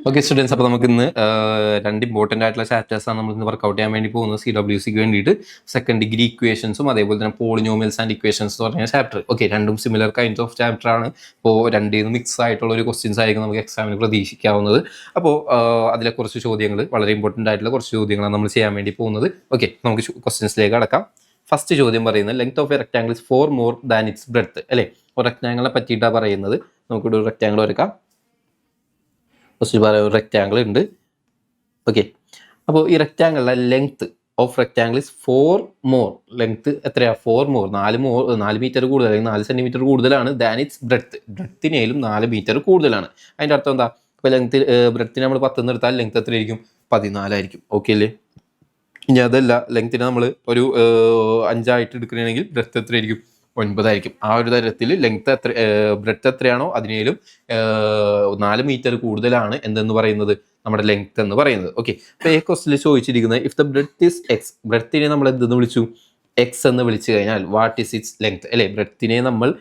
Okay students, അപ്പോൾ നമുക്ക് ഇന്ന് രണ്ട് ഇമ്പോർട്ടൻ്റ് ആയിട്ടുള്ള ചാപ്റ്റേഴ്സാണ് നമ്മൾ ഇന്ന് വർക്കൗട്ട് ചെയ്യാൻ വേണ്ടി പോകുന്നത്. CWCക്ക് വേണ്ടിയിട്ട് സെക്കൻഡ് ഡിഗ്രി ഇക്വേഷൻസും അതേപോലെ തന്നെ പോളിനോമിയൽസ് ആൻഡ് ഇക്വേഷൻസ് എന്ന് പറഞ്ഞ ചാപ്റ്റർ. ഓക്കെ, രണ്ടും സിമിലർ കൈൻഡ്സ് ഓഫ് ചാപ്റ്റർ ആണ്. അപ്പോൾ രണ്ടിൽ നിന്ന് മിക്സ് ആയിട്ടുള്ള ഒരു ക്വസ്റ്റ്യൻസ് ആയിരിക്കും നമുക്ക് എക്സാമിന് പ്രതീക്ഷിക്കാവുന്നത്. അപ്പോൾ അതിലെ കുറച്ച് ചോദ്യങ്ങൾ, വളരെ ഇമ്പോർട്ടൻ്റ് ആയിട്ടുള്ള കുറച്ച് ചോദ്യങ്ങളാണ് നമ്മൾ ചെയ്യാൻ വേണ്ടി പോകുന്നത്. ഓക്കെ, നമുക്ക് ക്വസ്റ്റ്യൻസിലേക്ക് അടക്കാം. ഫസ്റ്റ് ചോദ്യം പറയുന്നത് length of A rectangle is 4 more than it's breadth. അല്ലേ, ഒരു റെക്ടാംഗിളിനെ പറ്റിയിട്ടാണ് പറയുന്നത്. നമുക്കിവിടെ ഒരു റെക്ടാംഗിൾ വരക്കാം. ഫസ്റ്റ് പറയാം, ഒരു റെക്റ്റാങ്കിൾ ഉണ്ട്. ഓക്കെ, അപ്പോൾ ഈ റെക്റ്റാങ്കിളിലെ length of rectangle is 4 more. Length എത്രയാ? 4 മോർ, 4 മീറ്റർ കൂടുതൽ, അല്ലെങ്കിൽ 4 സെന്റിമീറ്റർ കൂടുതലാണ് ദാൻ ഇറ്റ്സ് ബ്രെഡ്ത്ത്. ബ്രെഡ്ത്തിനേലും 4 മീറ്റർ കൂടുതലാണ്. അതിൻ്റെ അർത്ഥം എന്താ? ഇപ്പോൾ ലെങ്ത് ബ്രെഡ്ത്തിനെ നമ്മൾ 10 എടുത്താൽ ലെങ്ത് എത്രയായിരിക്കും? 14 ആയിരിക്കും. ഓക്കെ അല്ലേ? ഇനി അതല്ല, ലെങ്ത്തിനെ നമ്മൾ ഒരു 5 എടുക്കുകയാണെങ്കിൽ ബ്രെഡ്ത്ത് എത്രയായിരിക്കും? 9 ആയിരിക്കും. ആ ഒരു തരത്തിൽ ലെങ്ത് എത്ര, ബ്രെഡ്ത്ത് എത്രയാണോ അതിനേലും 4 മീറ്റർ കൂടുതലാണ് എന്തെന്ന് പറയുന്നത്, നമ്മുടെ ലെങ്ത് എന്ന് പറയുന്നത്. ഓക്കെ, അപ്പോൾ ഈ ക്വസ്റ്റിൽ ചോദിച്ചിരിക്കുന്നത് if the breadth is X, ബ്രെഡ്ത്തിനെ നമ്മൾ എന്തെന്ന് വിളിച്ചു? എക്സ് എന്ന് വിളിച്ചു കഴിഞ്ഞാൽ വാട്ട് ഇസ് ഇറ്റ്സ് ലെങ്ത്? അല്ലേ, ബ്രെഡ്ത്തിനെ നമ്മൾ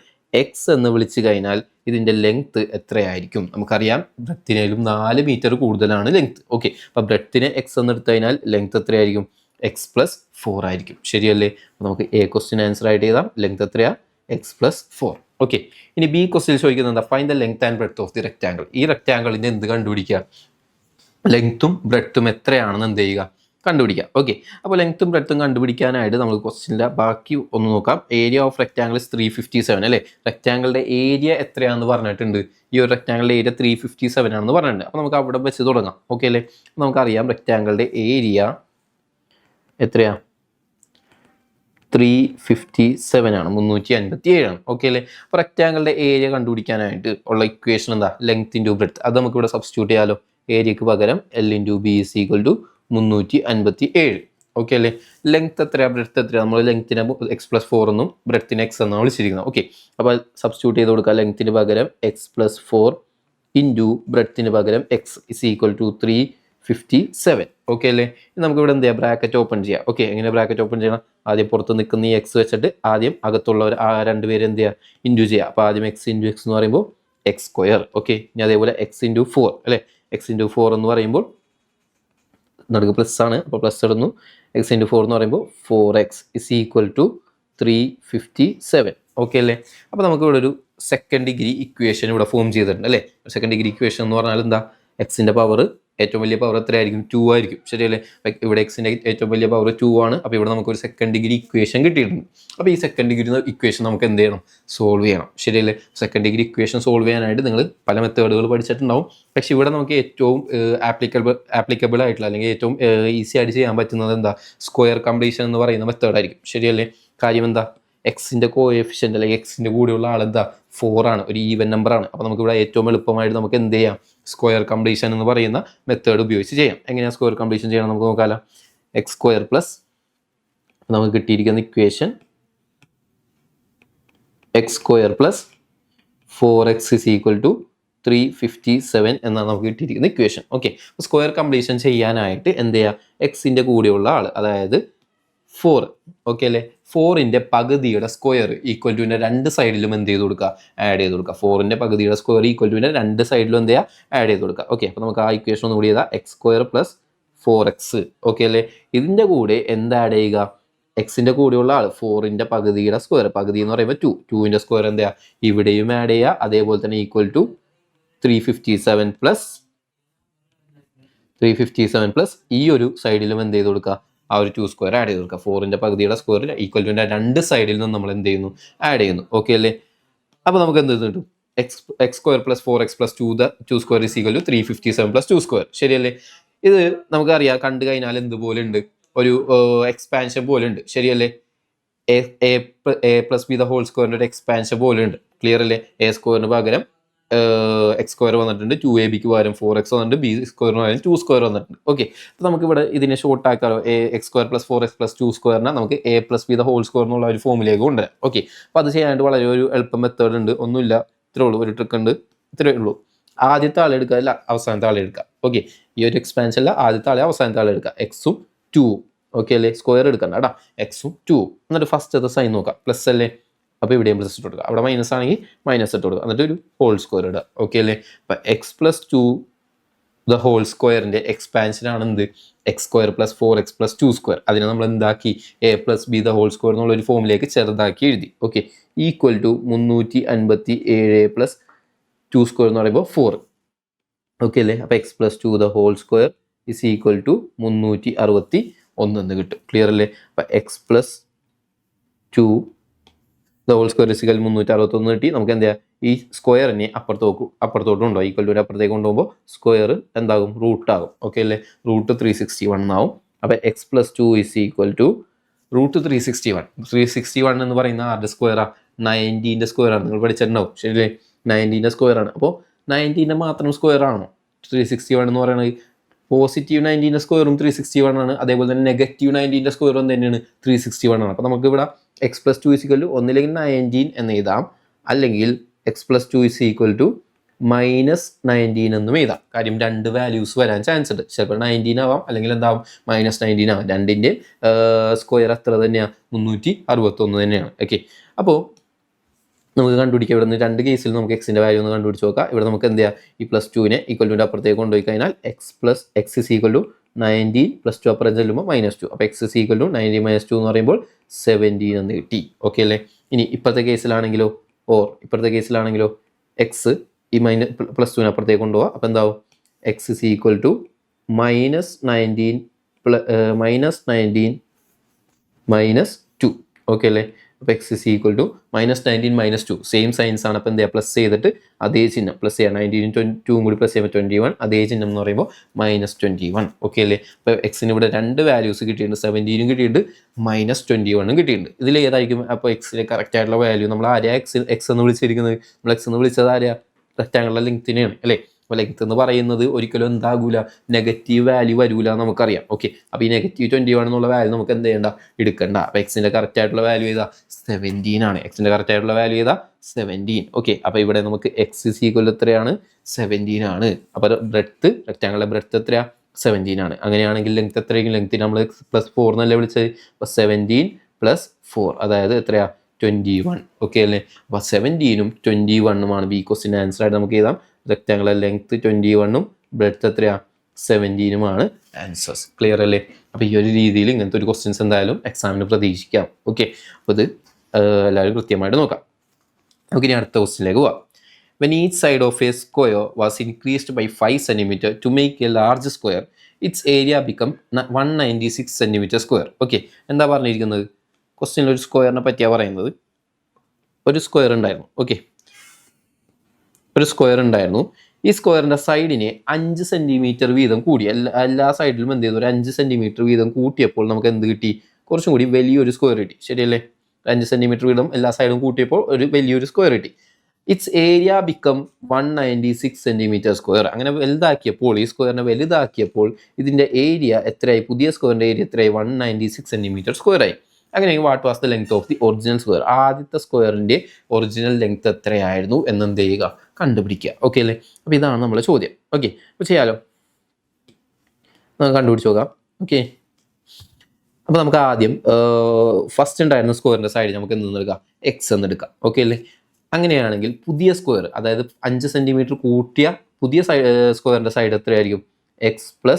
എക്സ് എന്ന് വിളിച്ചു കഴിഞ്ഞാൽ ഇതിൻ്റെ ലെങ്ത് എത്രയായിരിക്കും? നമുക്കറിയാം ബ്രെഡ്ത്തിനേലും 4 മീറ്റർ കൂടുതലാണ് ലെങ്ത്. ഓക്കെ, അപ്പോൾ ബ്രെഡ്ത്തിനെ എക്സ് എന്ന് എടുത്തു കഴിഞ്ഞാൽ ലെങ്ത് എത്രയായിരിക്കും? x+4 ആയിരിക്കും. ശരിയല്ലേ? നമുക്ക് എ ക്വസ്റ്റ്യൻ ആൻസർ ആയിട്ട് എഴുതാം. ലെങ്ത് എത്രയാ? x+4. ഓക്കെ, ഇനി ബി ക്വസ്റ്റ്യൻ ചോദിക്കുന്നത് എന്താ? Find the length and breadth of the rectangle. ഈ റെക്ടാംഗിളിന്റെ എന്ത് കണ്ടുപിടിക്കുക? ലെങ്ത്തും ബ്രെഡ്ത്തും എത്രയാണെന്ന് എന്ത് ചെയ്യുക? കണ്ടുപിടിക്കുക. ഓക്കെ, അപ്പോൾ ലെങ്ത്തും ബ്രെഡ്ത്തും കണ്ടുപിടിക്കാനായിട്ട് നമുക്ക് ക്വസ്റ്റ്യൻ്റെ ബാക്കി ഒന്ന് നോക്കാം. Area of rectangle is 357. അല്ലേ, റെക്ടാംഗിളിന്റെ ഏരിയ എത്രയാണെന്ന് പറഞ്ഞിട്ടുണ്ട്. ഈ ഒരു റെക്ടാംഗിളിന്റെ ഏരിയ 357 ആണെന്ന് പറഞ്ഞിട്ടുണ്ട്. അപ്പോൾ നമുക്ക് അവിടെ വെച്ച് തുടങ്ങാം. ഓക്കെ അല്ലേ? നമുക്കറിയാം റെക്ടാംഗിളിന്റെ ഏരിയ എത്രയാ? 357 ആണ്, 357 ആണ്. ഓക്കെ അല്ലേ? അപ്പോൾ റെക്ടാംഗിളിന്റെ ഏരിയ കണ്ടുപിടിക്കാനായിട്ട് ഉള്ള ഇക്വേഷൻ എന്താ? Length into breadth. അത് നമുക്ക് ഇവിടെ സബ്സ്റ്റിറ്റ്യൂട്ട് ചെയ്യാലോ. ഏരിയക്ക് പകരം L into B is equal to 357. Okay അല്ലേ? ലെങ്ത് എത്രയാ? ബ്രെഡ്ത്ത് എത്രയാ? നമ്മൾ ലെങ്ത്തിനെ x+4 എന്നും ബ്രെഡ്ത്തിനെ x എന്നാണ് വിളിച്ചിരിക്കുന്നത്. ഓക്കെ, അപ്പോൾ സബ്സ്റ്റിറ്റ്യൂട്ട് ചെയ്ത് കൊടുക്കുക. ലെങ്ത്തിന് പകരം x+4 ഇൻറ്റു ബ്രെഡ്ത്തിന് പകരം x is equal to 357. Okay അല്ലേ? നമുക്ക് ഇവിടെ എന്ത് ചെയ്യാം? ബ്രാക്കറ്റ് ഓപ്പൺ ചെയ്യാം. ഓക്കെ, എങ്ങനെ ബ്രാക്കറ്റ് ഓപ്പൺ ചെയ്യണം? ആദ്യം പുറത്ത് നിൽക്കുന്ന ഈ എക്സ് വെച്ചിട്ട് ആദ്യം അകത്തുള്ളവർ രണ്ടുപേരും എന്ത് ചെയ്യുക? ഇൻറ്റു ചെയ്യുക. അപ്പോൾ ആദ്യം x ഇൻറ്റു എക്സ് എന്ന് പറയുമ്പോൾ x². ഓക്കെ, ഇനി അതേപോലെ x ഇൻറ്റു 4 അല്ലേ, x ഇൻറ്റു 4 എന്ന് പറയുമ്പോൾ നടുക്ക് പ്ലസ് ആണ്, അപ്പോൾ പ്ലസ് ഇടുന്നു. x ഇൻറ്റു 4 എന്ന് പറയുമ്പോൾ 4x is equal to 357. Okay അല്ലേ? അപ്പോൾ നമുക്ക് ഇവിടെ ഒരു സെക്കൻഡ് ഡിഗ്രി ഇക്വേഷൻ ഇവിടെ ഫോം ചെയ്തിട്ടുണ്ട്. അല്ലേ, സെക്കൻഡ് ഡിഗ്രി ഇക്വേഷൻ എന്ന് പറഞ്ഞാൽ എന്താ? എക്സിൻ്റെ പവർ, ഏറ്റവും വലിയ പവർ എത്രയായിരിക്കും? 2 ആയിരിക്കും. ശരിയല്ലേ? ഇവിടെ എക്സിൻ്റെ ഏറ്റവും വലിയ പവർ 2 ആണ്. അപ്പോൾ ഇവിടെ നമുക്കൊരു സെക്കൻഡ് ഡിഗ്രി ഇക്വേഷൻ കിട്ടിയിട്ടുണ്ട്. അപ്പോൾ ഈ സെക്കൻഡ് ഡിഗ്രി ഇക്വേഷൻ നമുക്ക് എന്ത് ചെയ്യണം? സോൾവ് ചെയ്യണം. ശരിയല്ലേ? സെക്കൻഡ് ഡിഗ്രി ഇക്വേഷൻ സോൾവ് ചെയ്യാനായിട്ട് നിങ്ങൾ പല മെത്തേഡുകൾ പഠിച്ചിട്ടുണ്ടാവും. പക്ഷേ ഇവിടെ നമുക്ക് ഏറ്റവും ആപ്ലിക്കബിൾ ആയിട്ടുള്ള, അല്ലെങ്കിൽ ഏറ്റവും ഈസി ആയിട്ട് ചെയ്യാൻ പറ്റുന്നത് എന്താ? സ്ക്വയർ കംപ്ലീഷൻ എന്ന് പറയുന്ന മെത്തേഡായിരിക്കും. ശരിയല്ലേ? കാര്യം എന്താ? എക്സിൻ്റെ കോഎഫിഷ്യൻ്റ് അല്ലെങ്കിൽ എക്സിൻ്റെ കൂടെയുള്ള ആളെന്താ? 4 ആണ്, ഒരു ഈവൻ നമ്പറാണ്. അപ്പോൾ നമുക്കിവിടെ ഏറ്റവും എളുപ്പമായിട്ട് നമുക്ക് എന്ത് ചെയ്യാം? സ്ക്വയർ കംപ്ലീഷൻ എന്ന് പറയുന്ന മെത്തേഡ് ഉപയോഗിച്ച് ചെയ്യാം. എങ്ങനെയാണ് സ്ക്വയർ കംപ്ലീഷൻ ചെയ്യണം നമുക്ക് നോക്കാമല്ലോ. x² പ്ലസ് നമുക്ക് കിട്ടിയിരിക്കുന്ന equation x² plus 4x is equal to 357 എന്നാണ് നമുക്ക് കിട്ടിയിരിക്കുന്ന ഇക്വേഷൻ. ഓക്കെ, സ്ക്വയർ കംപ്ലീഷൻ ചെയ്യാനായിട്ട് എന്ത് ചെയ്യുക? എക്സിൻ്റെ കൂടെയുള്ള ആൾ, അതായത് 4. ഓക്കെ അല്ലേ? 4ന്റെ പകുതിയുടെ സ്ക്വയർ ഈക്വൽ ടുവിൻ്റെ രണ്ട് സൈഡിലും എന്ത് ചെയ്ത് കൊടുക്കുക? ആഡ് ചെയ്ത് കൊടുക്കുക. 4ന്റെ പകുതിയുടെ സ്ക്വയർ ഈക്വൽ ടുവിൻ്റെ രണ്ട് സൈഡിലും എന്ത് ചെയ്യുക? ആഡ് ചെയ്ത് കൊടുക്കുക. ഓക്കെ, അപ്പോൾ നമുക്ക് ആ ഇക്വേഷൻ ഒന്ന് കൂടി ചെയ്താൽ x² പ്ലസ് 4x. ഓക്കെ അല്ലേ? ഇതിൻ്റെ കൂടെ എന്ത് ആഡ് ചെയ്യുക? എക്സിൻ്റെ കൂടെയുള്ള ആൾ 4ന്റെ പകുതിയുടെ സ്ക്വയർ, പകുതി എന്ന് പറയുമ്പോൾ 2, 2ന്റെ സ്ക്വയർ എന്ത് ചെയ്യുക? ഇവിടെയും ആഡ് ചെയ്യുക. അതേപോലെ തന്നെ ഈക്വൽ ടു 357 പ്ലസ് ഈ ഒരു സൈഡിലും എന്ത് ചെയ്ത് കൊടുക്കുക? ആ ഒരു 2² ആഡ് ചെയ്ത് കൊടുക്കുക. 4ന്റെ പകുതിയുടെ സ്ക്വയർ ഈക്വൽ ടുവിൻ്റെ രണ്ട് സൈഡിൽ നിന്നും നമ്മൾ എന്ത് ചെയ്യുന്നു? ആഡ് ചെയ്യുന്നു. ഓക്കെ അല്ലേ? അപ്പോൾ നമുക്ക് എന്ത് കിട്ടും? x² plus 4x plus 2² is equal to 357 plus 2². ശരിയല്ലേ? ഇത് നമുക്കറിയാം, കണ്ടു കഴിഞ്ഞാൽ എന്തുപോലെ ഉണ്ട്? ഒരു എക്സ്പാൻഷൻ പോലെ ഉണ്ട്. ശരിയല്ലേ? a plus B the whole സ്ക്വയറിൻ്റെ ഒരു എക്സ്പാൻഷൻ പോലെ ഉണ്ട്. ക്ലിയർ അല്ലേ? a² പകരം x² വന്നിട്ടുണ്ട്, 2ab പകരം 4x വന്നിട്ടുണ്ട്, b² പകരം 2² വന്നിട്ടുണ്ട്. ഓക്കെ, അപ്പോൾ നമുക്കിവിടെ ഇതിനെ short ആക്കാറോ? x² plus 4x plus 2² നമുക്ക് a plus B the whole square എന്നുള്ള ഒരു ഫോമിലേക്ക് കൊണ്ടുവരാം. ഓക്കെ, അപ്പോൾ അത് ചെയ്യാനായിട്ട് വളരെ ഒരു എളുപ്പം മെത്തേഡ് ഉണ്ട്. ഒന്നുമില്ല, ഇത്രേ ഉള്ളൂ, ഒരു ട്രിക്ക് ഉണ്ട്. ഇത്രയേ ഉള്ളൂ. ആദ്യത്തെ ആളെ എടുക്കുക, അല്ല അവസാനത്തെ ആളെ എടുക്കുക. ഓക്കെ, ഈ ഒരു എക്സ്പാൻഷനിൽ ആദ്യത്തെ ആളെ അവസാനത്തെ ആളെ എടുക്കുക. എക്സും 2. ഓക്കെ അല്ലേ? സ്ക്വയർ എടുക്കണ്ട കേട്ടോ. എക്സും 2. എന്നിട്ട് ഫസ്റ്റത്തെ സൈൻ നോക്കാം. പ്ലസ് അല്ലേ? അപ്പോൾ ഇവിടെയും പ്ലസ് ഇട്ട് കൊടുക്കുക. അവിടെ മൈനസ് ആണെങ്കിൽ മൈനസ് ഇട്ട് കൊടുക്കുക. എന്നിട്ട് ഒരു ഹോൾ സ്ക്വയർ ഇടുക. ഓക്കെ അല്ലേ? അപ്പം x+2 ദ ഹോൾ സ്ക്വയറിൻ്റെ എക്സ്പാൻഷനാണ് എന്ത് x square plus 4x plus 2 square. അതിനെ നമ്മൾ എന്താക്കി A plus B the whole square എന്നുള്ളൊരു ഫോമിലേക്ക് ചെറുതാക്കി എഴുതി. Okay, equal to 357 plus 2 square എന്ന് പറയുമ്പോൾ 4. ഓക്കെ അല്ലേ? അപ്പോൾ X plus 2 the whole square is equal to 361 എന്ന് കിട്ടും. ക്ലിയർ അല്ലേ? അപ്പം x plus 2 the whole square is equal 361 കിട്ടി. നമുക്ക് എന്താ ഈ സ്ക്വയറിനെ അപ്പുറത്തോട്ട് കൊണ്ടുപോകും. ഈക്വൽ ടു അപ്പുറത്തേക്ക് കൊണ്ടുപോകുമ്പോൾ സ്ക്വയർ എന്താകും? റൂട്ട് ആകും. ഓക്കെ അല്ലേ? റൂട്ട് 361 എന്നാവും. അപ്പോൾ X plus 2 is equal to root 361 എന്ന് പറയുന്ന ആരുടെ സ്ക്വയറാ? 19ൻ്റെ സ്ക്വയറാണ്. നിങ്ങൾ പഠിച്ചിട്ടുണ്ടാവും ശരിയല്ലേ? 19ൻ്റെ സ്ക്വയറാണ്. അപ്പോൾ 19ൻ്റെ മാത്രം സ്ക്വയർ ആണോ 361 എന്ന് പറയുന്നത്? പോസിറ്റീവ് 19ൻ്റെ സ്ക്വയറും 361 ആണ്. അതേപോലെ തന്നെ നെഗറ്റീവ് 19ൻ്റെ സ്ക്വയറും തന്നെയാണ് 361 ആണ്. അപ്പോൾ നമുക്ക് ഇവിടെ x plus 2 is equal to ഒന്നില്ലെങ്കിൽ 19 എന്ന് എഴുതാം, അല്ലെങ്കിൽ X plus 2 is equal to -19 എന്നും എഴുതാം. കാര്യം രണ്ട് വാല്യൂസ് വരാൻ ചാൻസ് ഉണ്ട്. ചിലപ്പോൾ 19 ആവാം, അല്ലെങ്കിൽ എന്താവും -19 ആവാം. രണ്ടിൻ്റെ സ്ക്വയർ എത്ര തന്നെയാണ്? 361 തന്നെയാണ്. ഓക്കെ, അപ്പോൾ നമുക്ക് കണ്ടുപിടിക്കാം. ഇവിടെ നിന്ന് രണ്ട് കേസിൽ നമുക്ക് എക്സിൻ്റെ വാല്യൂ ഒന്ന് കണ്ടുപിടിച്ച് നോക്കാം. ഇവിടെ നമുക്ക് എന്ത് ചെയ്യാം? ഈ പ്ലസ് 2നെ ഈക്വൽ ടു അപ്പുറത്തേക്ക് കൊണ്ടുപോയി കഴിഞ്ഞാൽ x is equal to 19 plus 2 അപ്പുറം ചെല്ലുമ്പോൾ -2. അപ്പോൾ എക്സ് ഇസ് ഈക്വൽ ടു 19 - 2 എന്ന് പറയുമ്പോൾ 17 എന്ന് കിട്ടി. ഓക്കെ അല്ലേ? ഇനി ഇപ്പോഴത്തെ കേസിലാണെങ്കിലോ എക്സ് ഈ പ്ലസ് 2നെ അപ്പുറത്തേക്ക് കൊണ്ടുപോകാം. അപ്പോൾ എന്താവും? X is equal to -19 -2. Okay അല്ലേ? അപ്പോൾ x is equal to -19 - 2 same signs ആണ്. അപ്പോൾ എന്താ? പ്ലസ് ചെയ്തിട്ട് അതേ ചിഹ്നം പ്ലസ് ചെയ്യാം. 19 2 കൂടി പ്ലസ് ചെയ്യുമ്പോൾ 21. അതേ ചിഹ്നം എന്ന് പറയുമ്പോൾ -21. ഓക്കെ അല്ലേ? അപ്പോൾ എക്സിന് ഇവിടെ രണ്ട് വാല്യൂസ് കിട്ടിയിട്ടുണ്ട്. 17 കിട്ടിയിട്ടുണ്ട്, -21 കിട്ടിയിട്ടുണ്ട്. ഇതിൽ ഏതായിരിക്കും അപ്പോൾ എക്സിലെ കറക്റ്റ് ആയിട്ടുള്ള വാല്യൂ? നമ്മൾ ആരെയാ എക്സ് എന്ന് വിളിച്ചിരിക്കുന്നത്? നമ്മൾ എക്സ് എന്ന് വിളിച്ചത് ആരെയാ? റെക്റ്റാങ്കുലർ ലെങ്ത്തിനെയാണ് അല്ലേ? അപ്പോൾ ലെങ്ത് എന്ന് പറയുന്നത് ഒരിക്കലും എന്താകൂല, നെഗറ്റീവ് വാല്യൂ വരൂല നമുക്കറിയാം. ഓക്കെ, അപ്പോൾ ഈ -21 എന്നുള്ള വാല്യൂ നമുക്ക് എന്ത് ചെയ്യണ്ട? എടുക്കണ്ട. അപ്പോൾ എക്സിൻ്റെ കറക്റ്റ് ആയിട്ടുള്ള വാല്യൂ ഏതാ? 17 ആണ്. എക്സിൻ്റെ കറക്റ്റ് ആയിട്ടുള്ള വാല്യൂ ഏതാ? 17. ഓക്കെ, അപ്പോൾ ഇവിടെ നമുക്ക് എക്സ് ഇസ് ഈക്വൽ എത്രയാണ്? 17 ആണ്. അപ്പോൾ റെക്റ്റാങ്കുലർ ബ്രെഡ്ത്ത് എത്രയാ? 17 ആണ്. അങ്ങനെയാണെങ്കിൽ ലെങ്ത് എത്രയായിരിക്കും? ലെങ്ത്തിന് നമ്മൾ +4 എന്നല്ലേ വിളിച്ചത്? അപ്പോൾ 17 + 4 അതായത് എത്രയാ? 21. ഓക്കെ അല്ലേ? അപ്പോൾ 17ഉം 21ഉമാണ് ബി ക്വസ്റ്റിൻ്റെ ആൻസർ ആയിട്ട് നമുക്ക് എഴുതാം. റെക്റ്റാങ്കുലർ ലെങ്ത് 21ഉം ബ്രെഡ്ത്ത് എത്രയാ? 17ഉമാണ് ആൻസേഴ്സ്. ക്ലിയർ അല്ലേ? അപ്പോൾ ഈ ഒരു രീതിയിൽ ഇങ്ങനത്തെ ഒരു ക്വസ്റ്റ്യൻസ് എന്തായാലും എക്സാമിന് പ്രതീക്ഷിക്കാം. ഓക്കെ, അപ്പോൾ ഇത് എല്ലാവരും കൃത്യമായിട്ട് നോക്കാം. നമുക്ക് ഇനി അടുത്ത ക്വസ്റ്റ്യനിലേക്ക് പോവാം. When each side of a square was increased by 5 cm to make a large square, its area become 196 cm square. Okay, എന്താ പറഞ്ഞിരിക്കുന്നത്? ക്വസ്റ്റ്യനിൽ ഒരു സ്ക്വയറിനെ പറ്റിയാണ് പറയുന്നത്. ഒരു സ്ക്വയർ ഉണ്ടായിരുന്നു. ഓക്കെ, ഒരു സ്ക്വയർ ഉണ്ടായിരുന്നു. ഈ സ്ക്വയറിൻ്റെ സൈഡിനെ 5 സെൻറ്റിമീറ്റർ വീതം കൂടി എല്ലാ സൈഡിലും എന്ത് ചെയ്തു? ഒരു 5 സെൻറ്റിമീറ്റർ വീതം കൂട്ടിയപ്പോൾ നമുക്ക് എന്ത് കിട്ടി? കുറച്ചും കൂടി വലിയൊരു സ്ക്വയർ കിട്ടി. ശരിയല്ലേ? 5 സെൻറ്റിമീറ്റർ വീതം എല്ലാ സൈഡും കൂട്ടിയപ്പോൾ ഒരു വലിയൊരു സ്ക്വയർ കിട്ടി. It's area become 196 centimetre square. അങ്ങനെ വലുതാക്കിയപ്പോൾ, ഈ സ്ക്വയറിനെ വലുതാക്കിയപ്പോൾ ഇതിൻ്റെ ഏരിയ എത്രയായി? പുതിയ സ്ക്വയറിൻ്റെ ഏരിയ എത്രയായി? 196 സെൻറ്റിമീറ്റർ സ്ക്വയർ ആയി. അങ്ങനെയെങ്കിൽ what was the length of the original square? ആദ്യത്തെ സ്ക്വയറിൻ്റെ ഒറിജിനൽ ലെങ്ത് എത്രയായിരുന്നു എന്നെന്ത് ചെയ്യുക? കണ്ടുപിടിക്കുക. ഓക്കെ അല്ലേ? അപ്പോൾ ഇതാണ് നമ്മളെ ചോദ്യം. ഓക്കെ, അപ്പോൾ ചെയ്യാലോ, നമുക്ക് കണ്ടുപിടിച്ച് നോക്കാം. ഓക്കെ, അപ്പോൾ നമുക്ക് ആദ്യം ഫസ്റ്റ് ഉണ്ടായിരുന്ന സ്ക്വയറിൻ്റെ സൈഡ് നമുക്ക് എന്തെന്ന് എടുക്കാം? എക്സ് എന്ന് എടുക്കാം. ഓക്കെ അല്ലേ? അങ്ങനെയാണെങ്കിൽ പുതിയ സ്ക്വയർ, അതായത് 5 സെൻറ്റിമീറ്റർ കൂട്ടിയ പുതിയ സ്ക്വയറിൻ്റെ സൈഡ് എത്രയായിരിക്കും? എക്സ് +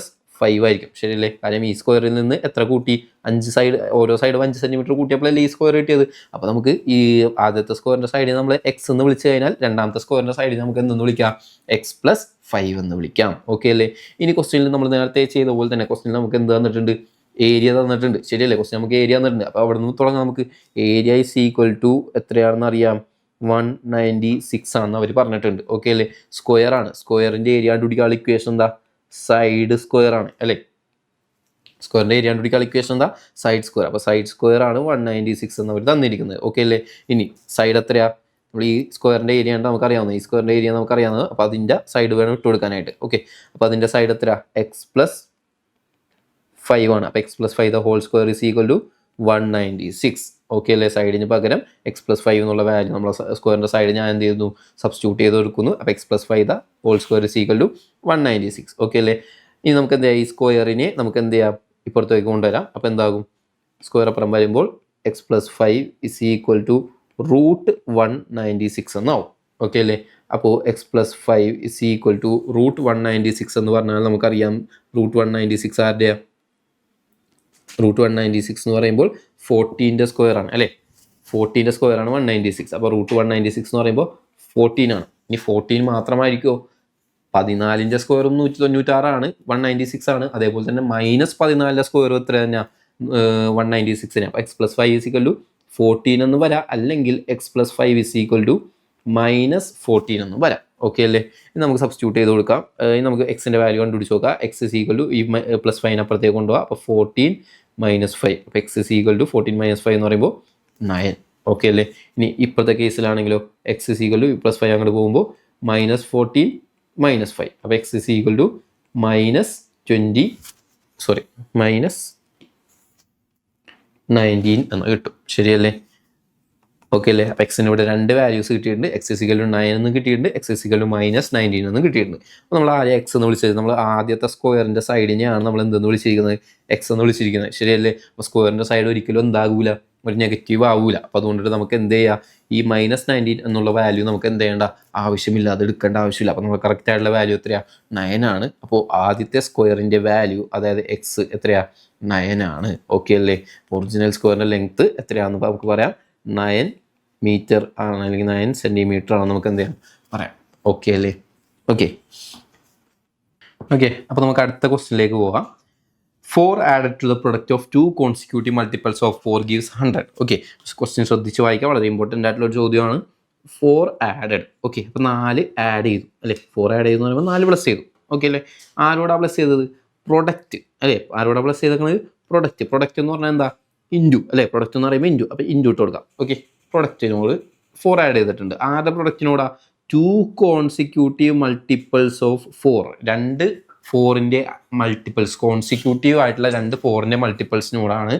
5 ആയിരിക്കും. ശരിയല്ലേ? കാര്യം ഈ സ്ക്വയറിൽ നിന്ന് എത്ര കൂട്ടി? 5 സൈഡ്, ഓരോ സൈഡും 5 സെൻറ്റിമീറ്റർ കൂട്ടിയപ്പോഴല്ലേ ഈ സ്ക്വയർ കിട്ടിയത്. അപ്പോൾ നമുക്ക് ഈ ആദ്യത്തെ സ്ക്വയറിൻ്റെ സൈഡിൽ നമ്മൾ എക്സ് എന്ന് വിളിച്ചു കഴിഞ്ഞാൽ രണ്ടാമത്തെ സ്ക്വയറിൻ്റെ സൈഡിൽ നമുക്ക് എന്തെന്ന് വിളിക്കാം? എക്സ് + 5 എന്ന് വിളിക്കാം. ഓക്കെ അല്ലേ? ഇനി ക്വസ്റ്റ്യനിൽ നമ്മൾ നേരത്തെ ചെയ്ത പോലെ തന്നെ ക്വസ്റ്റ്യനിൽ നമുക്ക് എന്ത് തന്നിട്ടുണ്ട്? ഏരിയ തന്നിട്ടുണ്ട്. ശരിയല്ലേ? ക്വസ്റ്റ്യൻ നമുക്ക് ഏരിയ തന്നിട്ടുണ്ട്. അപ്പോൾ അവിടെ നിന്ന് തുടങ്ങാം. നമുക്ക് ഏരിയ ഇസ് ഈക്വൽ ടു എത്രയാണെന്ന് അറിയാം? 196 ആണെന്ന് അവർ പറഞ്ഞിട്ടുണ്ട്. ഓക്കെ അല്ലേ? സ്ക്വയർ ആണ്. സ്ക്വയറിൻ്റെ ഏരിയ കണ്ടുപിടിക്കാനുള്ള ഇക്വേഷൻ എന്താ? സൈഡ് സ്ക്വയർ ആണ് അല്ലേ? സ്ക്വയറിൻ്റെ ഏരിയ കണ്ടുപിടിക്കാനുള്ള ഇക്വേഷൻ എന്താ? Side square. അപ്പോൾ സൈഡ് സ്ക്വയർ ആണ് 196 എന്ന് അവർ തന്നിരിക്കുന്നത്. ഓക്കെ അല്ലേ? ഇനി സൈഡ് എത്രയാ? നമ്മൾ ഈ സ്ക്വയറിൻ്റെ ഏരിയ ആണ് നമുക്കറിയാവുന്നത്. ഈ സ്ക്വയറിൻ്റെ ഏരിയ നമുക്കറിയാവുന്നത്. അപ്പോൾ അതിൻ്റെ സൈഡ് വേണം ഇട്ട് കൊടുക്കാനായിട്ട്. ഓക്കെ, അപ്പോൾ അതിൻ്റെ സൈഡ് എത്രയാ? എക്സ് + 5 ആണ്. അപ്പോൾ x + 5 the whole square is equal to 196. Okay അല്ലേ? സൈഡിന് പകരം എക്സ് + 5 എന്നുള്ള വാല്യൂ നമ്മൾ സ്ക്വയറിൻ്റെ സൈഡ് ഞാൻ എന്ത് ചെയ്യുന്നു? സബ്സ്റ്റിറ്റ്യൂട്ട് ചെയ്ത് കൊടുക്കുന്നു. അപ്പോൾ x + 5 the whole square is equal to 196. Okay അല്ലേ? ഇനി നമുക്ക് എന്ത് ചെയ്യാം? ഈ സ്ക്വയറിനെ നമുക്ക് എന്ത് ചെയ്യാം? ഇപ്പുറത്തേക്ക് കൊണ്ടുവരാം. അപ്പോൾ എന്താകും? സ്ക്വയർ അപ്പുറം വരുമ്പോൾ എക്സ് + 5 ഇസ് ഈക്വൽ ടു √196 എന്നാവും. ഓക്കെ അല്ലേ? അപ്പോൾ X plus 5 is equal to √196 എന്ന് പറഞ്ഞാൽ നമുക്കറിയാം √196 ആരുടെയാണ്? √196 എന്ന് പറയുമ്പോൾ 14ൻ്റെ സ്ക്വയർ ആണ് അല്ലേ? 14ൻ്റെ സ്ക്വയർ ആണ് 196. അപ്പോൾ √196 എന്ന് പറയുമ്പോൾ 14 ആണ്. ഇനി 14 മാത്രമായിരിക്കുമോ? 14ൻ്റെ സ്ക്വയറും 196 196 ആണ്. അതേപോലെ തന്നെ -14ൻ്റെ സ്ക്വയറും എത്ര തന്നെയാണ്? 196. അപ്പോൾ X plus 5 is equal to 14 എന്ന് വരാം, അല്ലെങ്കിൽ X plus 5 is equal to -14 എന്നും വരാം. ഓക്കെ അല്ലേ? ഇനി നമുക്ക് സബ്സ്റ്റിറ്റ്യൂട്ട് ചെയ്ത് കൊടുക്കാം. ഇനി നമുക്ക് എക്സിൻ്റെ വാല്യൂ കണ്ടുപിടിച്ച് നോക്കാം. എക്സ് ഇസ് ഈക്വൽ ടു ഈ പ്ലസ് 5 അപ്പുറത്തേക്ക് കൊണ്ടുപോകാം. അപ്പോൾ 14 - 5. അപ്പോൾ എക്സ് ഇസ് ഈക്വൽ ടു 14 - 5 എന്ന് പറയുമ്പോൾ 9. ഓക്കെ അല്ലേ? ഇനി ഇപ്പോഴത്തെ കേസിലാണെങ്കിലോ X is equal to plus 5 അങ്ങോട്ട് പോകുമ്പോൾ -14 - 5. അപ്പോൾ എക്സ് ഇസ് ഈക്വൽ ടു -19 എന്ന് കിട്ടും. ശരിയല്ലേ? ഓക്കെ അല്ലേ? അപ്പോൾ എക്സിന് ഇവിടെ 2 വാല്യൂസ് കിട്ടിയിട്ടുണ്ട്. എക്സ് ഇസ് ഈക്വൽ ടു 9 എന്നും കിട്ടിയിട്ടുണ്ട്, എക്സ് ഇസ് ഈക്വൽ ടു -19 എന്നും കിട്ടിയിട്ടുണ്ട്. അപ്പോൾ നമ്മൾ ആദ്യം എക്സ് എന്ന് വിളിച്ചത് നമ്മൾ ആദ്യത്തെ സ്ക്വയറിൻ്റെ സൈഡിനെയാണ് നമ്മൾ എന്തെന്ന് വിളിച്ചിരിക്കുന്നത്? എക്സ് എന്ന് വിളിച്ചിരിക്കുന്നത്. ശരിയല്ലേ? അപ്പോൾ സ്ക്വയറിൻ്റെ സൈഡ് ഒരിക്കലും എന്താകൂല, ഒരു നെഗറ്റീവ് ആവൂല. അപ്പോൾ അതുകൊണ്ടിട്ട് നമുക്ക് എന്ത് ചെയ്യുക? ഈ -19 എന്നുള്ള വാല്യൂ നമുക്ക് എന്ത് ചെയ്യേണ്ട ആവശ്യമില്ല, അത് എടുക്കേണ്ട ആവശ്യമില്ല. അപ്പോൾ നമ്മൾ കറക്റ്റ് ആയിട്ടുള്ള വാല്യൂ എത്രയാണ്? 9 ആണ്. അപ്പോൾ ആദ്യത്തെ സ്ക്വയറിൻ്റെ വാല്യൂ, അതായത് എക്സ് എത്രയാണ്? 9 ആണ്. ഓക്കെ അല്ലേ? ഒറിജിനൽ സ്ക്വയറിൻ്റെ ലെങ്ത്ത് എത്രയാണെന്ന് നമുക്ക് പറയാം? 9 മീറ്റർ ആണ്, അല്ലെങ്കിൽ 9 സെൻറ്റിമീറ്റർ ആണ് നമുക്ക് എന്ത് ചെയ്യാം പറയാം. ഓക്കെ അല്ലേ? ഓക്കെ. അപ്പോൾ നമുക്ക് അടുത്ത ക്വസ്റ്റ്യനിലേക്ക് പോകാം. 4 added to the product of 2 consecutive multiples of 4 gives 100. Okay, question ശ്രദ്ധിച്ച് വായിക്കാം. വളരെ ഇമ്പോർട്ടൻ്റ് ആയിട്ടുള്ള ഒരു ചോദ്യമാണ്. 4 added. ഓക്കെ, അപ്പോൾ 4 ആഡ് ചെയ്തു അല്ലേ? 4 ആഡ് ചെയ്തു എന്ന് പറയുമ്പോൾ 4 പ്ലസ് ചെയ്തു. ഓക്കെ അല്ലേ? ആരോടാണ് പ്ലസ് ചെയ്തത്? പ്രൊഡക്റ്റ് അല്ലേ? ആരോടാണ് പ്ലസ് ചെയ്തേക്കുന്നത്? പ്രൊഡക്റ്റ് എന്ന് പറഞ്ഞാൽ എന്താ? ഇൻറ്റു അല്ലേ? പ്രൊഡക്റ്റ് എന്ന് പറയുമ്പോൾ ഇൻറ്റു. അപ്പോൾ ഇൻറ്റു ഇട്ട് കൊടുക്കാം. ഓക്കെ, പ്രൊഡക്റ്റിനോട് 4 ആഡ് ചെയ്തിട്ടുണ്ട്. ആരുടെ പ്രൊഡക്റ്റിനോടാ? 2 കോൺസിക്യൂട്ടീവ് മൾട്ടിപ്പിൾസ് ഓഫ് 4. 2 4ൻ്റെ മൾട്ടിപ്പിൾസ്, കോൺസിക്യൂട്ടീവ് ആയിട്ടുള്ള 2 4ൻ്റെ മൾട്ടിപ്പിൾസിനോടാണ്,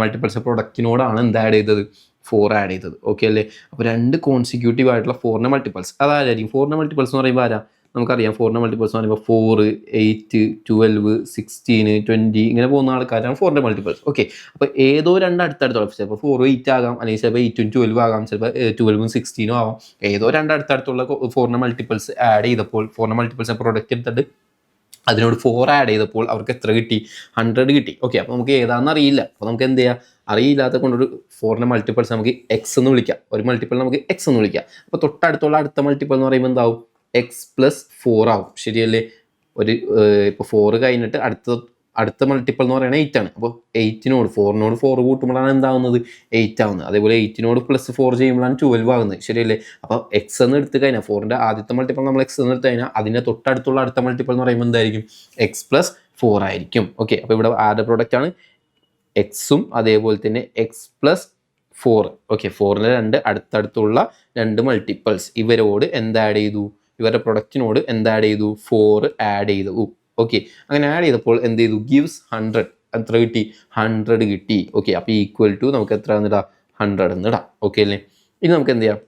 മൾട്ടിപ്പിൾസ് പ്രൊഡക്റ്റിനോടാണ് എന്ത് ആഡ് ചെയ്തത്? 4 ആഡ് ചെയ്തത്. ഓക്കെ അല്ലേ? അപ്പോൾ 2 കോൺസിക്യൂട്ടീവ് ആയിട്ടുള്ള 4ൻ്റെ മൾട്ടിപ്പിൾസ് അതായിരിക്കും. 4ൻ്റെ മൾട്ടിപ്പിൾസ് എന്ന് പറയുമ്പോൾ ആരാ? നമുക്കറിയാം 4ൻ്റെ മൾട്ടിപ്പിൾസ് എന്ന് പറയുമ്പോൾ 4, 8, 12, 16, 20 ഇങ്ങനെ പോകുന്ന ആൾക്കാരാണ് 4ൻ്റെ മൾട്ടിപ്പിൾസ്. ഓക്കെ, അപ്പോൾ ഏതോ 2 അടുത്തടുത്തുള്ള, ചിലപ്പോൾ 4 8 ആകാം, അല്ലെങ്കിൽ ചിലപ്പോൾ 8 12 ആകാം, ചിലപ്പോൾ 12 16 ആവാം. ഏതോ 2 അടുത്തടുത്തുള്ള 4ൻ്റെ മൾട്ടിപ്പിൾസ് ആഡ് ചെയ്തപ്പോൾ, 4ൻ്റെ മൾട്ടിപ്പിൾസ് പ്രൊഡക്റ്റ് എടുത്തിട്ട് അതിനോട് 4 ആഡ് ചെയ്തപ്പോൾ അവർക്ക് എത്ര കിട്ടി? 100 കിട്ടി. ഓക്കെ, അപ്പോൾ നമുക്ക് ഏതാണെന്ന് അറിയില്ല. അപ്പോൾ നമുക്ക് എന്ത് ചെയ്യാം? അറിയില്ലാത്ത കൊണ്ടൊരു 4ൻ്റെ മൾട്ടിപ്പിൾസ് നമുക്ക് എക്സ് എന്ന് വിളിക്കാം. ഒരു മൾട്ടിപ്പിൾ നമുക്ക് എക്സ് എന്ന് വിളിക്കാം. അപ്പോൾ തൊട്ടടുത്തുള്ള അടുത്ത മൾട്ടിപ്പിൾ എന്ന് പറയുമ്പോൾ എന്താവും? എക്സ് പ്ലസ് 4 ആവും. ശരിയല്ലേ? ഇപ്പോൾ 4 കഴിഞ്ഞിട്ട് അടുത്ത മൾട്ടിപ്പിൾ എന്ന് പറയുന്നത് 8 ആണ്. അപ്പോൾ 8നോട് 4 കൂട്ടുമ്പോഴാണ് എന്താവുന്നത്? 8 ആവുന്നത്. അതേപോലെ 8നോട് പ്ലസ് 4 ചെയ്യുമ്പോഴാണ് 12 ആകുന്നത്. ശരിയല്ലേ? അപ്പോൾ എക്സ് എന്ന് എടുത്ത് കഴിഞ്ഞാൽ 4ൻ്റെ ആദ്യത്തെ മൾട്ടിപ്പിൾ നമ്മൾ എക്സ് എന്ന് എടുത്ത് കഴിഞ്ഞാൽ അതിൻ്റെ തൊട്ടടുത്തുള്ള അടുത്ത മൾട്ടിപ്പിൾ എന്ന് പറയുമ്പോൾ എന്തായിരിക്കും? എക്സ് പ്ലസ് 4 ആയിരിക്കും. ഓക്കെ, അപ്പോൾ ഇവിടെ ആരുടെ പ്രോഡക്റ്റ് ആണ്? എക്സും അതേപോലെ തന്നെ എക്സ് പ്ലസ് 4. ഓക്കെ, 4ൻ്റെ 2 അടുത്തടുത്തുള്ള 2 മൾട്ടിപ്പിൾസ് ഇവരോട് എന്ത് ആഡ് ചെയ്തു? ഇവരുടെ പ്രൊഡക്റ്റിനോട് എന്ത് ആഡ് ചെയ്തു? 4 ആഡ് ചെയ്തു. ഓക്കെ, അങ്ങനെ ആഡ് ചെയ്തപ്പോൾ എന്ത് ചെയ്തു? ഗിവ്സ് 100. എത്ര കിട്ടി? 100 കിട്ടി. ഓക്കെ, അപ്പോൾ ഈക്വൽ ടു നമുക്ക് എത്ര എന്നിടാം? 100 എന്നിടാം. ഓക്കെ അല്ലേ? ഇനി നമുക്ക് എന്ത് ചെയ്യാം?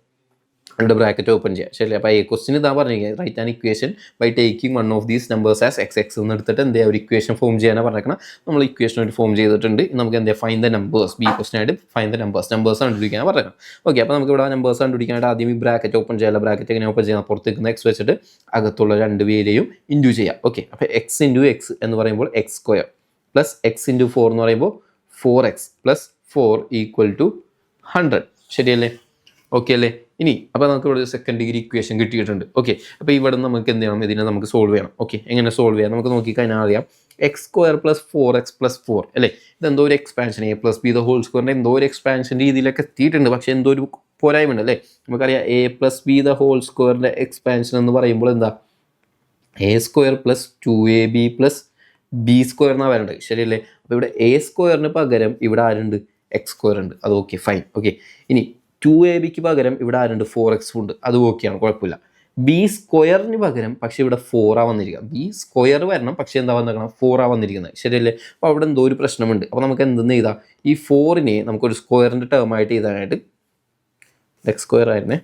രണ്ട് ബ്രാക്കറ്റ് ഓപ്പൺ ചെയ്യാം. ശരി, അപ്പോൾ ഈ ക്വസ്റ്റ്യൻ ഇതാ പറഞ്ഞിരിക്കുന്നത്, write an equation by taking one of these numbers as x എന്ന് എടുത്തിട്ട് എന്ത് ചെയ്യുക? ഒരു ഇക്വേഷൻ ഫോം ചെയ്യാനാണ് പറഞ്ഞേക്കണം. നമ്മൾ ഇക്വേഷൻ ഒരു ഫോം ചെയ്തിട്ടുണ്ട്. നമുക്ക് എന്ത് ചെയ്യാം? Find the numbers. B question ആയിട്ട് ഫൈൻഡ് ദ നമ്പേഴ്സ് കണ്ടുപിടിക്കാനാണ് പറഞ്ഞേക്കണം. ഓക്കെ, അപ്പോൾ നമുക്ക് ഇവിടെ നമ്പേഴ്സ് കണ്ടുപിടിക്കാനായിട്ട് ആദ്യം ഈ ബ്രാക്കറ്റ് ഓപ്പൺ ചെയ്യാം. ബ്രാക്കറ്റ് എങ്ങനെ ഓപ്പൺ ചെയ്യാം? പുറത്തേക്ക് എക്സ് വെച്ചിട്ട് അകത്തുള്ള 2 പേരെയും ഇൻറ്റു ചെയ്യാം. ഓക്കെ, അപ്പോൾ എക്സ് ഇൻറ്റു എക്സ് എന്ന് പറയുമ്പോൾ X square plus X into 4 എന്ന് പറയുമ്പോൾ 4x പ്ലസ് 4 ഈക്വൽ ടു 100. ശരിയല്ലേ? ഓക്കെ അല്ലേ? ഇനി അപ്പോൾ നമുക്ക് ഇവിടെ സെക്കൻഡ് ഡിഗ്രി ഇക്വേഷൻ കിട്ടിയിട്ടുണ്ട്. ഓക്കെ, അപ്പോൾ ഇവിടെ നമുക്ക് എന്ത് ചെയ്യണം? ഇതിനെ നമുക്ക് സോൾവ് ചെയ്യണം. ഓക്കെ, എങ്ങനെ സോൾവ് ചെയ്യാം? നമുക്ക് നോക്കിക്കഴിഞ്ഞാൽ അറിയാം. X square plus 4x plus 4 അല്ലേ? ഇതെന്തോ ഒരു expansion, A plus B the whole സ്ക്വയറിൻ്റെ എന്തോ ഒരു എക്സ്പാൻഷൻ രീതിയിലൊക്കെ എത്തിയിട്ടുണ്ട്. പക്ഷേ എന്തോ ഒരു പോരായ്മ അല്ലേ? നമുക്കറിയാം A plus B the whole സ്ക്വയറിൻ്റെ എക്സ്പാൻഷൻ എന്ന് പറയുമ്പോൾ എന്താ? A square plus 2ab plus B square എന്നാണ് വരേണ്ടത്. ശരിയല്ലേ? അപ്പോൾ ഇവിടെ എ സ്ക്വയറിന് പകരം ഇവിടെ ആരുണ്ട്? എക്സ് സ്ക്വയർ ഉണ്ട്. അത് ഓക്കെ, ഫൈൻ. ഓക്കെ, ഇനി 2ab പകരം ഇവിടെ ആരുണ്ട്? 4x ഉണ്ട്. അത് ഓക്കെയാണ്, കുഴപ്പമില്ല. ബി സ്ക്വയറിന് പകരം പക്ഷേ ഇവിടെ 4 വന്നിരിക്കുക. ബി സ്ക്വയർ വരണം, പക്ഷേ എന്താ വന്നിരിക്കണം? 4 വന്നിരിക്കുന്നത്. ശരിയല്ലേ? അപ്പോൾ അവിടെ എന്തോ ഒരു പ്രശ്നമുണ്ട്. അപ്പോൾ നമുക്ക് എന്തെന്ന് എഴുതാം? ഈ 4നെ നമുക്കൊരു സ്ക്വയറിൻ്റെ ടേം ആയിട്ട് എഴുതാനായിട്ട്, എക്സ് സ്ക്വയർ ആയിരുന്നേ.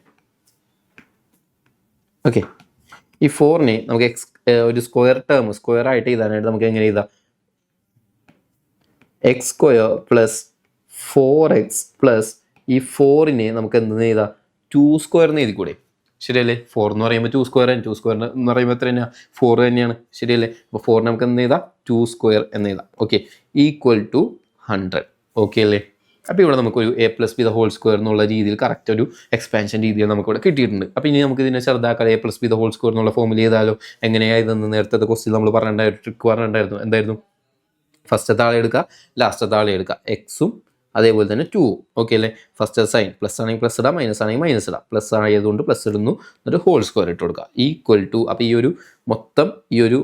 ഓക്കെ, ഈ 4നെ നമുക്ക് ഒരു സ്ക്വയർ ടേം സ്ക്വയർ ആയിട്ട് എഴുതാനായിട്ട് നമുക്ക് എങ്ങനെ എഴുതാം? X square plus 4x plus ഈ 4നെ നമുക്ക് എന്തെന്ന് എഴുതാം? 2 സ്ക്വയർ എന്ന് എഴുതിക്കൂടെ? ശരിയല്ലേ? 4 എന്ന് പറയുമ്പോൾ 2 സ്ക്വയർ ആണ്. 2 സ്ക്വയർ എന്ന് പറയുമ്പോൾ എത്ര തന്നെയാണ്? 4 തന്നെയാണ്. ശരിയല്ലേ? അപ്പോൾ 4 നമുക്ക് എന്ത് എഴുതാം? 2 സ്ക്വയർ എന്ന് എഴുതാം. Okay, equal to 100. ഓക്കെ അല്ലേ? അപ്പോൾ ഇവിടെ നമുക്കൊരു a plus B the whole square എന്നുള്ള രീതിയിൽ കറക്റ്റ് ഒരു എക്സ്പാൻഷൻ രീതിയിൽ നമുക്കിവിടെ കിട്ടിയിട്ടുണ്ട്. അപ്പോൾ ഇനി നമുക്ക് ഇതിനെ ചെറുതാക്കാം. A plus B the whole square എന്നുള്ള ഫോമിൽ ചെയ്താലോ? എങ്ങനെയായതെന്ന് നേരത്തെ ക്വസ്റ്റ്യൻ നമ്മൾ പറഞ്ഞിട്ടുണ്ടായിരുന്നു, ട്രിക്ക് പറഞ്ഞിട്ടുണ്ടായിരുന്നു. എന്തായിരുന്നു? ഫസ്റ്റത്തെ ആളെ എടുക്കുക, ലാസ്റ്റത്തെ ആളെ എടുക്കുക, എക്സും അതേപോലെ തന്നെ 2. ഓക്കെ അല്ലേ? ഫസ്റ്റ് സൈൻ പ്ലസ് ആണെങ്കിൽ പ്ലസ് ഇടാം, മൈനസ് ആണെങ്കിൽ മൈനസ് ഇടാം. പ്ലസ് ആയതുകൊണ്ട് പ്ലസ് ഇടുന്നു, എന്നിട്ട് ഹോൾ സ്ക്വയർ ഇട്ട് കൊടുക്കുക, ഈക്വൽ ടു. അപ്പോൾ ഈ ഒരു മൊത്തം ഈ ഒരു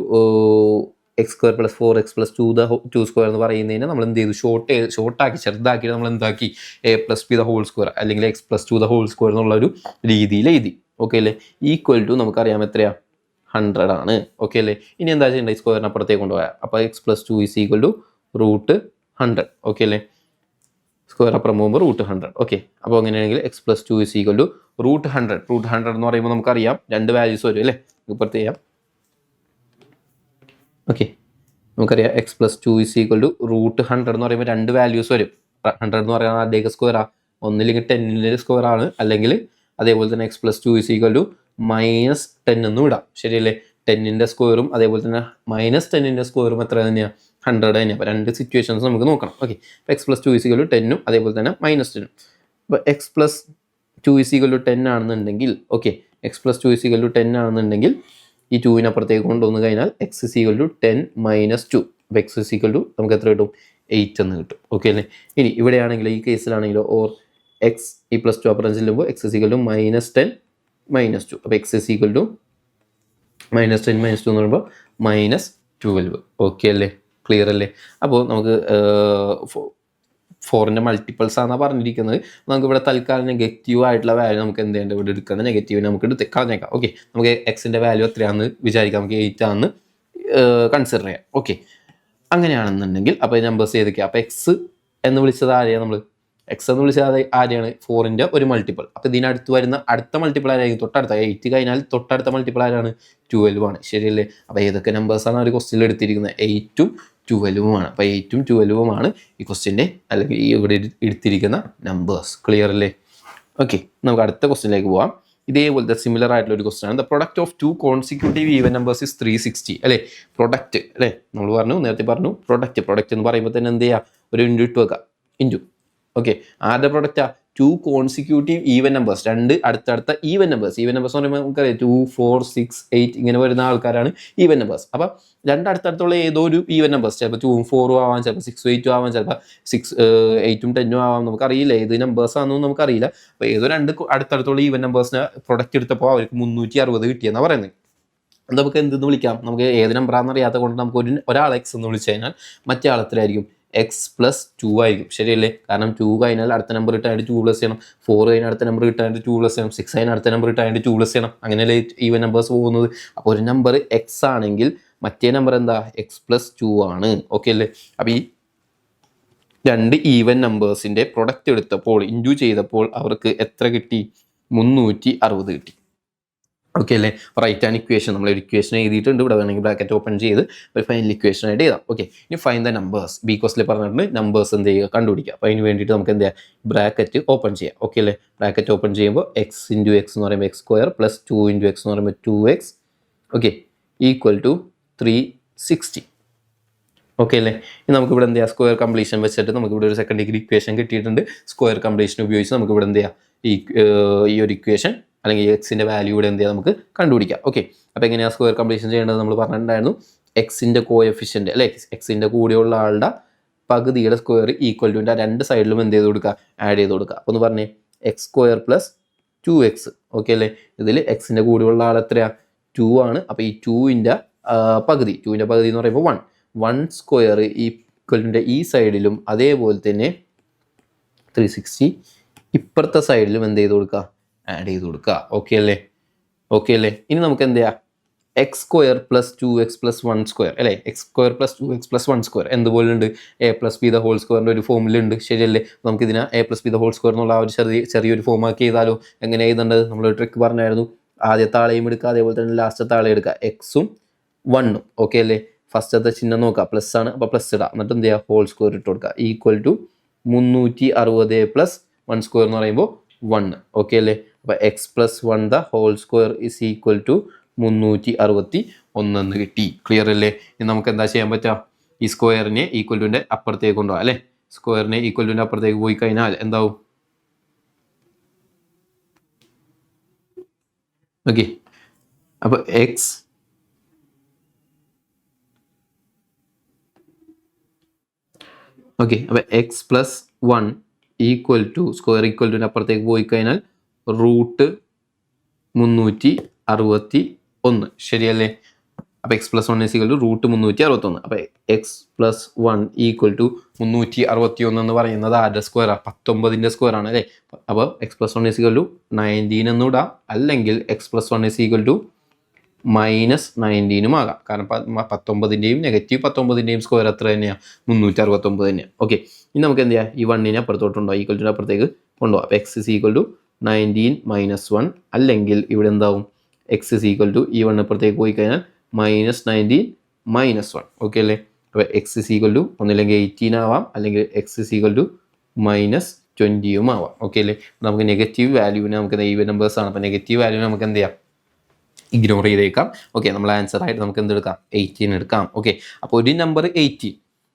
X square plus 4x plus 2 square എന്ന് പറയുന്നതിന് നമ്മൾ എന്ത് ചെയ്തു? ഷോർട്ടാക്കി ചെറുതാക്കിയിട്ട് നമ്മൾ എന്താക്കി? A plus B the whole square അല്ലെങ്കിൽ X plus 2 the whole square എന്നുള്ള ഒരു രീതിയിൽ എഴുതി. ഓക്കെ അല്ലേ? ഈക്വൽ ടു നമുക്കറിയാം എത്രയാ? 100 ആണ്. ഓക്കെ അല്ലേ? ഇനി എന്താ ചെയ്യേണ്ടത്? ഈ സ്ക്വയറിന് അപ്പുറത്തേക്ക് കൊണ്ടുപോയാൽ അപ്പോൾ X plus 2 is equal to root 100. Okay അല്ലേ? സ്ക്വയർ അപ്പുറം പോകുമ്പോൾ റൂട്ട് 100. ഓക്കെ, അപ്പോൾ അങ്ങനെയാണെങ്കിൽ x plus 2 is equal to root 100. Root 100 എന്ന് പറയുമ്പോൾ നമുക്കറിയാം 2 വാല്യൂസ് വരും അല്ലേ? ഇപ്പുറത്ത് ചെയ്യാം. ഓക്കെ, നമുക്കറിയാം x plus 2 is equal to root 100 എന്ന് പറയുമ്പോൾ 2 വാല്യൂസ് വരും. 100 എന്ന് പറയുന്നത് ആദ്യമൊക്കെ സ്ക്വയറാണ്, ഒന്നില്ലെങ്കിൽ 10ൻ്റെ സ്ക്വയർ ആണ്, അല്ലെങ്കിൽ അതേപോലെ തന്നെ x plus 2 is equal to -10 എന്നും ഇടാം. ശരിയല്ലേ? 10ൻ്റെ സ്ക്വയറും അതേപോലെ തന്നെ -10ൻ്റെ സ്ക്വയറും എത്ര തന്നെയാണ്? 100 തന്നെയാണ്. അപ്പോൾ 2 സിറ്റുവേഷൻസ് നമുക്ക് നോക്കണം. ഓക്കെ, അപ്പോൾ X plus 2 is equal to 10ഉം അതേപോലെ തന്നെ -10ഉം. അപ്പോൾ X plus 2 is equal to 10 ആണെന്നുണ്ടെങ്കിൽ, okay, X plus 2 is equal to 10 ആണെന്നുണ്ടെങ്കിൽ ഈ 2-ന് കൊണ്ടുവന്ന് കഴിഞ്ഞാൽ എക്സ് ഇസ് ഈക്വൽ ടു 10 - 2. അപ്പോൾ എക്സ് ഇസ് ഈക്വൽ ടു നമുക്ക് എത്ര കിട്ടും? 8 എന്ന് കിട്ടും. ഓക്കെ അല്ലേ? ഇനി ഇവിടെയാണെങ്കിലോ, ഈ കേസിലാണെങ്കിലോ, ഓർ എക്സ് ഈ പ്ലസ് 2 അപ്പുറം ചെല്ലുമ്പോൾ എക്സ് ഇസ് ഈക്വൽ ടു -10 - 2. അപ്പോൾ എക്സ് ഇസ് ഈക്വൽ ടു -10 - 2 എന്ന് പറയുമ്പോൾ -12. ഓക്കെ അല്ലേ? ക്ലിയർ അല്ലേ? അപ്പോൾ നമുക്ക് 4ൻ്റെ മൾട്ടിപ്പിൾസ് ആണെന്നാണ് പറഞ്ഞിരിക്കുന്നത്. നമുക്ക് ഇവിടെ തൽക്കാലം നെഗറ്റീവ് ആയിട്ടുള്ള വാല്യൂ നമുക്ക് എന്ത് ചെയ്യേണ്ടത്? ഇവിടെ എടുക്കണം, നെഗറ്റീവ് നമുക്ക് എടുത്ത് കളഞ്ഞേക്കാം. ഓക്കെ, നമുക്ക് എക്സിൻ്റെ വാല്യൂ എത്രയാണെന്ന് വിചാരിക്കാം, നമുക്ക് 8 ആണെന്ന് കൺസിഡർ ചെയ്യാം. ഓക്കെ, അങ്ങനെയാണെന്നുണ്ടെങ്കിൽ അപ്പോൾ നമ്പേഴ്സ് ഏതൊക്കെയാണ്? അപ്പോൾ എക്സ് എന്ന് വിളിച്ചത് ആരെയാണ്? നമ്മൾ എക്സ് എന്ന് വിളിച്ചത് ആരെയാണ്? 4ൻ്റെ ഒരു മൾട്ടിപ്പിൾ. അപ്പോൾ ഇതിനടുത്ത് വരുന്ന അടുത്ത മൾട്ടിപ്പിൾ ആരായിരിക്കും? തൊട്ടടുത്ത 8 കഴിഞ്ഞാൽ തൊട്ടടുത്ത മൾട്ടിപ്പിൾ ആരാണ്? 12 ആണ്. ശരിയല്ലേ? അപ്പോൾ ഏതൊക്കെ നമ്പേഴ്സാണ് ഒരു ക്വസ്റ്റ്യനിൽ എടുത്തിരിക്കുന്നത്? 8ഉം 12ഉം ആണ്. അപ്പോൾ 8ഉം 12ഉം ആണ് ഈ ക്വസ്റ്റ്യൻ്റെ അല്ലെങ്കിൽ ഈ ഇവിടെ എടുത്തിരിക്കുന്ന നമ്പേഴ്സ്. ക്ലിയർ അല്ലേ? ഓക്കെ, നമുക്ക് അടുത്ത ക്വസ്റ്റ്യനിലേക്ക് പോവാം. ഇതേപോലത്തെ സിമിലർ ആയിട്ടുള്ള ഒരു ക്വസ്റ്റ്യൻ ആണ്. The product of 2 consecutive even numbers is 360. അല്ലേ? പ്രൊഡക്റ്റ് അല്ലേ? നമ്മൾ നേരത്തെ പറഞ്ഞു പ്രൊഡക്റ്റ് എന്ന് പറയുമ്പോൾ തന്നെ എന്ത് ചെയ്യുക? ഒരു ഇൻറ്റു ഇട്ട് വെക്കുക, ഇൻറ്റു. ഓക്കെ, ആരുടെ പ്രൊഡക്റ്റാ? 2 കോൺസിക്യൂട്ടീവ് ഈവൻ നമ്പേഴ്സ്, 2 അടുത്തടുത്ത ഈവൻ നമ്പേഴ്സ്. ഈവൻ നമ്പേഴ്സ് എന്ന് പറയുമ്പോൾ നമുക്കറിയാം 2, 4, 6, 8 ഇങ്ങനെ വരുന്ന ആൾക്കാരാണ് ഈവൻ നമ്പേഴ്സ്. അപ്പോൾ 2 അടുത്തടുത്തുള്ള ഏതോ ഒരു ഈവൻ നമ്പേഴ്സ്, ചിലപ്പോൾ 2ഉം 4ഉം ആവാം, ചിലപ്പോൾ 6ഉം 8ഉം ആവാം, ചിലപ്പോൾ 8ഉം 10ഉം ആവാം, നമുക്കറിയില്ല ഏത് നമ്പേഴ്സ് ആണെന്നും നമുക്കറിയില്ല. അപ്പോൾ ഏതോ 2 അടുത്തടുത്തുള്ള ഈവൻ നമ്പേഴ്സിനെ പ്രൊഡക്റ്റ് എടുത്തപ്പോൾ അവർക്ക് 360 കിട്ടിയെന്നാണ് പറയുന്നത്. നമുക്ക് എന്തെന്ന് വിളിക്കാം? നമുക്ക് ഏത് നമ്പറാണെന്ന് അറിയാത്ത കൊണ്ട് നമുക്ക് ഒരാൾ എക്സ് എന്ന് വിളിച്ചു കഴിഞ്ഞാൽ മറ്റേ ആളെത്രയായിരിക്കും? എക്സ് പ്ലസ് 2 ആയിരിക്കും. ശരിയല്ലേ? കാരണം 2 കഴിഞ്ഞാൽ അടുത്ത നമ്പർ ഇട്ടായിട്ട് 2 പ്ലസ് ചെയ്യണം, 4 കഴിഞ്ഞാൽ അടുത്ത നമ്പർ ഇട്ടായിട്ട് 2 പ്ലസ് ചെയ്യണം, 6 കഴിഞ്ഞാൽ അടുത്ത നമ്പർ ഇട്ടായിട്ട് 2 പ്ലസ് ചെയ്യണം. അങ്ങനെയല്ലേ ഈവൻ നമ്പേഴ്സ് പോകുന്നത്. അപ്പോൾ ഒരു നമ്പർ എക്സ് ആണെങ്കിൽ മറ്റേ നമ്പർ എന്താ? എക്സ് പ്ലസ് 2 ആണ്. ഓക്കെ അല്ലേ? അപ്പോൾ ഈ 2 ഈവൻ നമ്പേഴ്സിൻ്റെ പ്രൊഡക്റ്റ് എടുത്തപ്പോൾ ഇൻറ്റു ചെയ്തപ്പോൾ അവർക്ക് എത്ര കിട്ടി? 360 കിട്ടി. ഓക്കെ അല്ലേ? റൈറ്റ് ആൻഡ് ഇക്വേഷൻ നമ്മൾ ഒരു ഇക്വേഷൻ എഴുതിയിട്ടുണ്ട്. ഇവിടെ വേണമെങ്കിൽ ബ്രാക്കറ്റ് ഓപ്പൺ ചെയ്ത് ഒരു ഫൈനൽ ഇക്വേഷൻ ആയിട്ട് എഴുതാം. ഓക്കെ, ഇനി ഫൈൻ ദ നമ്പേഴ്സ്. ബി കോസ്റ്റിൽ പറഞ്ഞിട്ടുണ്ട് നമ്പേഴ്സ് എന്ത് ചെയ്യുക? കണ്ടുപിടിക്കുക. അപ്പോൾ അതിന് വേണ്ടിയിട്ട് നമുക്ക് എന്ത് ചെയ്യാം? ബ്രാക്കറ്റ് ഓപ്പൺ ചെയ്യാം. ഓക്കെ അല്ലേ? ബ്രാക്കറ്റ് ഓപ്പൺ ചെയ്യുമ്പോൾ എക്സ് ഇൻറ്റു എക്സ് എന്ന് പറയുമ്പോൾ X square plus 2 into X എന്ന് പറയുമ്പോൾ 2x, okay, equal to 360. Okay അല്ലേ? ഇനി നമുക്കിവിടെ എന്ത് ചെയ്യാം? സ്ക്വയർ കംപ്ലീഷൻ വെച്ചിട്ട് നമുക്കിവിടെ ഒരു സെക്കൻഡ് ഡിഗ്രി ഇക്വേഷൻ കിട്ടിയിട്ടുണ്ട്. സ്ക്വയർ കംപ്ലീഷൻ ഉപയോഗിച്ച് നമുക്കിവിടെ എന്ത് ചെയ്യാം? ഈ ഒരു ഇക്വേഷൻ അല്ലെങ്കിൽ എക്സിൻ്റെ വാല്യൂ ഇവിടെ എന്ത് ചെയ്യാം? നമുക്ക് കണ്ടുപിടിക്കാം. ഓക്കെ, അപ്പോൾ എങ്ങനെയാണ് സ്ക്വയർ കംപ്ലീഷൻ ചെയ്യേണ്ടത്? നമ്മൾ പറഞ്ഞിട്ടുണ്ടായിരുന്നു എക്സിൻ്റെ കോഎഫിഷ്യൻ്റ് അല്ലേ? എക്സിൻ്റെ കൂടെയുള്ള ആളുടെ പകുതിയുടെ സ്ക്വയർ ഈക്വൽ ടു 2 സൈഡിലും എന്ത് ചെയ്ത് കൊടുക്കുക? ആഡ് ചെയ്ത് കൊടുക്കുക. അപ്പോൾ ഒന്ന് പറഞ്ഞേ, X square plus 2x. Okay അല്ലേ? ഇതിൽ എക്സിൻ്റെ കൂടെയുള്ള ആൾ എത്രയാണ്? 2 ആണ്. അപ്പോൾ ഈ 2ൻ്റെ പകുതി എന്ന് പറയുമ്പോൾ 1 സ്ക്വയർ ഈക്വലിൻ്റെ ഈ സൈഡിലും അതേപോലെ തന്നെ 360 ഇപ്പുറത്തെ സൈഡിലും എന്ത് ചെയ്ത് കൊടുക്കുക? ആഡ് ചെയ്ത് കൊടുക്കുക. ഓക്കെ അല്ലേ? ഓക്കെ അല്ലേ? ഇനി നമുക്ക് എന്ത് ചെയ്യാം? X square plus 2x plus 1 square അല്ലേ? X square plus 2x plus 1 square എന്തുപോലെ ഉണ്ട്? A plus B the whole സ്ക്വയറിൻ്റെ ഒരു ഫോമിലുണ്ട്. ശരിയല്ലേ? നമുക്കിതിനെ A plus B the whole square എന്നുള്ള ആ ഒരു ചെറിയൊരു ഫോമാക്കി ചെയ്താലോ? എങ്ങനെ എഴുതേണ്ടത്? നമ്മളൊരു ട്രിക്ക് പറഞ്ഞായിരുന്നു. ആദ്യത്തെ ആളെയും എടുക്കുക, അതേപോലെ തന്നെ ലാസ്റ്റത്തെ ആളെയും എടുക്കുക, എക്സും 1ഉം. ഓക്കെ അല്ലേ? ഫസ്റ്റത്തെ ചിഹ്നം നോക്കുക, പ്ലസ് ആണ്. അപ്പോൾ പ്ലസ് ഇടുക, എന്നിട്ട് എന്ത് ചെയ്യുക? ഹോൾ സ്ക്വയർ ഇട്ട് കൊടുക്കുക, ഈക്വൽ ടു 360 പ്ലസ് 1 സ്ക്വയർ എന്ന് പറയുമ്പോൾ 1. ഓക്കെ അല്ലേ? അപ്പോൾ X plus one the whole square is equal to 361 എന്ന് കിട്ടി. ക്ലിയർ അല്ലേ? ഇനി നമുക്ക് എന്താ ചെയ്യാൻ പറ്റുക? ഈ സ്ക്വയറിനെ ഈക്വൽ ടുവിൻ്റെ അപ്പുറത്തേക്ക് കൊണ്ടുപോകാം അല്ലേ? സ്ക്വയറിനെ ഈക്വൽ ടുവിൻ്റെ അപ്പുറത്തേക്ക് പോയി കഴിഞ്ഞാൽ എന്താവും? ഓക്കെ, അപ്പോൾ എക്സ് അപ്പോൾ X plus one equal to square equal ടുവിൻ്റെ അപ്പുറത്തേക്ക് പോയി കഴിഞ്ഞാൽ √361. ശരിയല്ലേ? അപ്പോൾ X plus one equal to √361. അപ്പോൾ X plus one equal to 361 എന്ന് പറയുന്നത് ആരുടെ സ്ക്വയറാണ്? 19ൻ്റെ സ്ക്വയറാണ് അല്ലേ? അപ്പോൾ X plus one equal to 19 എന്നും ഇടാം, അല്ലെങ്കിൽ X plus one equal to -19 ആകാം. കാരണം 19ൻ്റെയും -19ൻ്റെയും സ്ക്വയർ എത്ര തന്നെയാണ്? 369 തന്നെയാണ്. ഓക്കെ, ഇനി നമുക്ക് എന്ത് ചെയ്യാം? ഈ വണ്ണിനെ അപ്പുറത്തോട്ടുണ്ടോ ഈക്വൽ ടു അപ്പുറത്തേക്ക് കൊണ്ടുപോകാം. അപ്പോൾ എക്സ് ഇസ് ഈക്വൽ ടു 19 - 1, അല്ലെങ്കിൽ ഇവിടെ എന്താവും? എക്സ് ഇസ് ഈക്വൽ ടു ഈ വൺ അപ്പുറത്തേക്ക് പോയി കഴിഞ്ഞാൽ -19 - 1. ഓക്കെ അല്ലേ? അപ്പോൾ എക്സ് ഇസ് ഈക്വൽ ടു ഒന്നില്ലെങ്കിൽ 18 ആവാം, അല്ലെങ്കിൽ എക്സ് ഇസ് ഈക്വൽ ടു -20 ആവാം. ഓക്കെ അല്ലേ? നമുക്ക് നെഗറ്റീവ് വാല്യൂവിനെ നമുക്ക് ഈവൻ നമ്പേഴ്സാണ്, അപ്പോൾ നെഗറ്റീവ് വാല്യൂവിനെ നമുക്ക് എന്ത് ചെയ്യാം? ഇഗ്നോർ ചെയ്തേക്കാം. ഓക്കെ, നമ്മൾ ആൻസർ ആയിട്ട് നമുക്ക് എന്തെടുക്കാം? 18 എടുക്കാം. ഓക്കെ, അപ്പോൾ ഒരു നമ്പർ 18.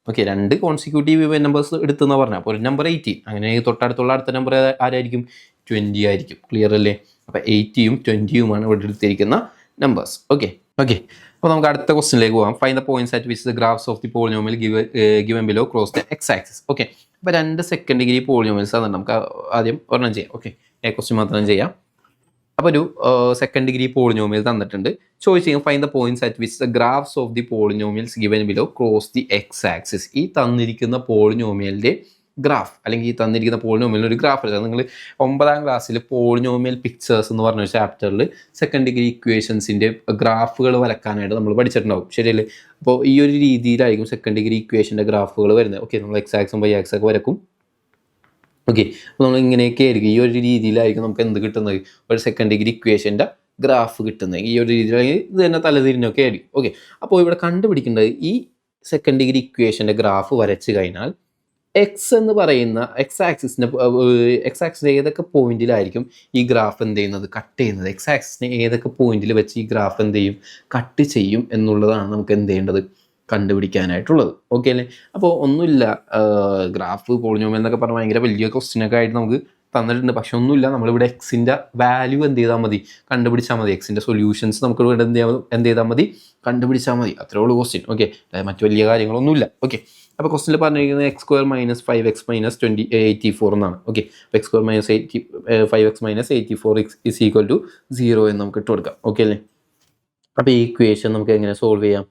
ഓക്കെ, 2 കോൺസിക്യൂട്ടീവ് ഇവൻ നമ്പേഴ്സ് എടുത്തെന്ന് പറഞ്ഞാൽ അപ്പോൾ ഒരു നമ്പർ 18. അങ്ങനെ തൊട്ടടുത്തുള്ള അടുത്ത നമ്പർ ആരായിരിക്കും? 20 ആയിരിക്കും. ക്ലിയർ അല്ലേ? അപ്പോൾ 80യും 20യുമാണ് ഇവിടെ എടുത്തിരിക്കുന്ന നമ്പേഴ്സ്. ഓക്കെ, അപ്പോൾ നമുക്ക് അടുത്ത ക്വസ്റ്റിനിലേക്ക് പോകാം. Find the points at which the graphs of the polynomial given below cross the x axis. Okay, അപ്പോൾ 2 സെക്കൻഡ് ഡിഗ്രി പോളിനോമിയൽസ് ആണ്. നമുക്ക് ആദ്യം ഒരെണ്ണം ചെയ്യാം. ഓക്കെ, ക്വസ്റ്റ്യൻ മാത്രം ചെയ്യാം. അപ്പോൾ ഒരു സെക്കൻഡ് ഡിഗ്രി പോളിനോമിയൽ തന്നിട്ടുണ്ട്. ചോദിച്ചു find the points at which the graphs of the polynomials given below cross the x axis. ഈ തന്നിരിക്കുന്ന പോളിനോമിയലിൻ്റെ ഗ്രാഫ്, അല്ലെങ്കിൽ ഈ തന്നിരിക്കുന്ന പോളിനോമിയലിൻ്റെ ഒരു ഗ്രാഫ് എടുത്താൽ നിങ്ങൾ 9ാം ക്ലാസ്സിൽ പോളിനോമിയൽ പിക്ചേഴ്സ് എന്ന് പറഞ്ഞ ചാപ്റ്ററിൽ സെക്കൻഡ് ഡിഗ്രി ഇക്വേഷൻസിൻ്റെ ഗ്രാഫുകൾ വരക്കാനായിട്ട് നമ്മൾ പഠിച്ചിട്ടുണ്ടാവും. ശരിയല്ലേ? അപ്പോൾ ഈ ഒരു രീതിയിലായിരിക്കും സെക്കൻഡ് ഡിഗ്രി ഇക്വേഷൻ്റെ ഗ്രാഫുകൾ വരുന്നത്. ഓക്കെ, നമ്മൾ എക്സ് ആക്സും വൈ ആക്സൊക്കെ വരക്കും. ഓക്കെ, അപ്പോൾ നമ്മൾ ഇങ്ങനെയൊക്കെ ആയിരിക്കും. ഈ ഒരു രീതിയിലായിരിക്കും നമുക്ക് എന്ത് കിട്ടുന്നത്? ഒരു സെക്കൻഡ് ഡിഗ്രി ഇക്വേഷൻ്റെ ഗ്രാഫ് കിട്ടുന്നത്. ഈ ഒരു രീതിയിലാണെങ്കിൽ ഇത് തന്നെ തലതിരിഞ്ഞൊക്കെ ആയിരിക്കും. ഓക്കെ, അപ്പോൾ ഇവിടെ കണ്ടുപിടിക്കേണ്ടത് ഈ സെക്കൻഡ് ഡിഗ്രി ഇക്വേഷൻ്റെ ഗ്രാഫ് വരച്ച് കഴിഞ്ഞാൽ എക്സ് എന്ന് പറയുന്ന എക്സ് ആക്സിൻ്റെ ഏതൊക്കെ പോയിന്റിലായിരിക്കും ഈ ഗ്രാഫ് എന്ത് ചെയ്യുന്നത്? കട്ട് ചെയ്യുന്നത്. എക്സ് ആക്സിനെ ഏതൊക്കെ പോയിന്റിൽ വെച്ച് ഈ ഗ്രാഫ് എന്ത് ചെയ്യും? കട്ട് ചെയ്യും എന്നുള്ളതാണ് നമുക്ക് എന്ത് ചെയ്യേണ്ടത്? കണ്ടുപിടിക്കാനായിട്ടുള്ളത്. ഓക്കെ അല്ലേ? അപ്പോൾ ഒന്നുമില്ല, ഗ്രാഫ് പോളിനോമിയൽ എന്നൊക്കെ പറഞ്ഞാൽ ഭയങ്കര വലിയ ക്വസ്റ്റ്യനൊക്കെ ആയിട്ട് നമുക്ക് തന്നിട്ടുണ്ട്. പക്ഷെ ഒന്നുമില്ല, നമ്മളിവിടെ എക്സിൻ്റെ വാല്യൂ എന്ത് ചെയ്താൽ മതി? കണ്ടുപിടിച്ചാൽ മതി. എക്സിൻ്റെ സൊല്യൂഷൻസ് നമുക്ക് ഇവിടെ എന്ത് ചെയ്താൽ മതി? കണ്ടുപിടിച്ചാൽ മതി. അത്രേ ഉള്ളൂ ക്വസ്റ്റ്യൻ. ഓക്കെ, മറ്റു വലിയ കാര്യങ്ങളൊന്നുമില്ല. ഓക്കെ, അപ്പോൾ ക്വസ്റ്റ്യനിൽ പറഞ്ഞിരിക്കുന്നത് x² - 5x - 84 എന്നാണ്. ഓക്കെ, അപ്പോൾ x² - 5x - 84 is equal to 0 എന്ന് നമുക്ക് ഇട്ട് കൊടുക്കാം. ഓക്കെ അല്ലേ? അപ്പോൾ ഈ ഇക്വേഷൻ നമുക്ക് എങ്ങനെ സോൾവ് ചെയ്യാം?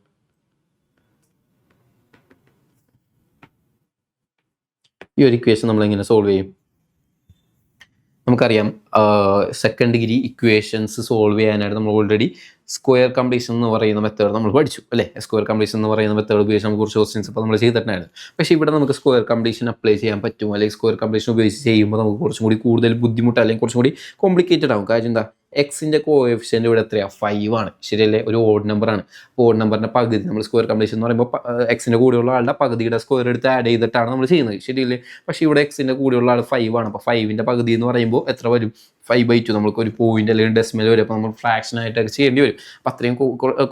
ഈ ഒരു ഇക്വേഷൻ നമ്മൾ എങ്ങനെ സോൾവ് ചെയ്യും? നമുക്കറിയാം, സെക്കൻഡ് ഡിഗ്രി ഇക്വേഷൻസ് സോൾവ് ചെയ്യാനായിട്ട് നമ്മൾ ഓൾറെഡി സ്ക്വയർ കംപ്ലീഷൻ എന്ന് പറയുന്ന മെത്തേഡ് നമ്മൾ പഠിച്ചു അല്ലേ? സ്ക്വയർ കംപ്ലീഷൻ എന്ന് പറയുന്ന മെത്തേഡ് ഉപയോഗിച്ച് നമുക്ക് കുറച്ച് ക്വസ്റ്റ്യൻസ് ഇപ്പോൾ നമ്മൾ ചെയ്തിട്ടുണ്ടായിരുന്നു. പക്ഷേ ഇവിടെ നമുക്ക് സ്ക്വയർ കംപ്ലീഷൻ അപ്ലൈ ചെയ്യാൻ പറ്റുമോ? അല്ലെങ്കിൽ സ്ക്വയർ കംപ്ലീഷൻ ഉപയോഗിച്ച് ചെയ്യുമ്പോൾ നമുക്ക് കുറച്ചും കൂടി കൂടുതൽ ബുദ്ധിമുട്ട്, അല്ലെങ്കിൽ കുറച്ചും കൂടി കോംപ്ലിക്കേറ്റഡ് ആവും. കാര്യം എന്താ? എക്സിൻ്റെ കോഎഫിഷ്യൻ്റ് ഇവിടെ എത്രയാണ്? 5 ആണ്. ശരിയല്ലേ? ഒരു ഓഡ് നമ്പറാണ്. അപ്പോൾ ഓഡ് നമ്പറിൻ്റെ പകുതി നമ്മൾ സ്ക്വയർ കംപ്ലീഷൻ എന്ന് പറയുമ്പോൾ എക്സിൻ്റെ കൂടെയുള്ള ആളുടെ പകുതിയുടെ സ്ക്വയർ എടുത്ത് ആഡ് ചെയ്തിട്ടാണ് നമ്മൾ ചെയ്യുന്നത്. ശരിയല്ലേ? പക്ഷേ ഇവിടെ എക്സിൻ്റെ കൂടെയുള്ള ആൾ 5 ആണ്. അപ്പോൾ 5ൻ്റെ പകുതി എന്ന് പറയുമ്പോൾ എത്ര വരും? 5/2. നമുക്ക് ഒരു പോയിന്റ് അല്ലെങ്കിൽ ഡെസിമൽ വരും. അപ്പോൾ നമ്മൾ ഫ്രാക്ഷൻ ആയിട്ടൊക്കെ ചെയ്യേണ്ടി വരും. അപ്പോൾ അത്രയും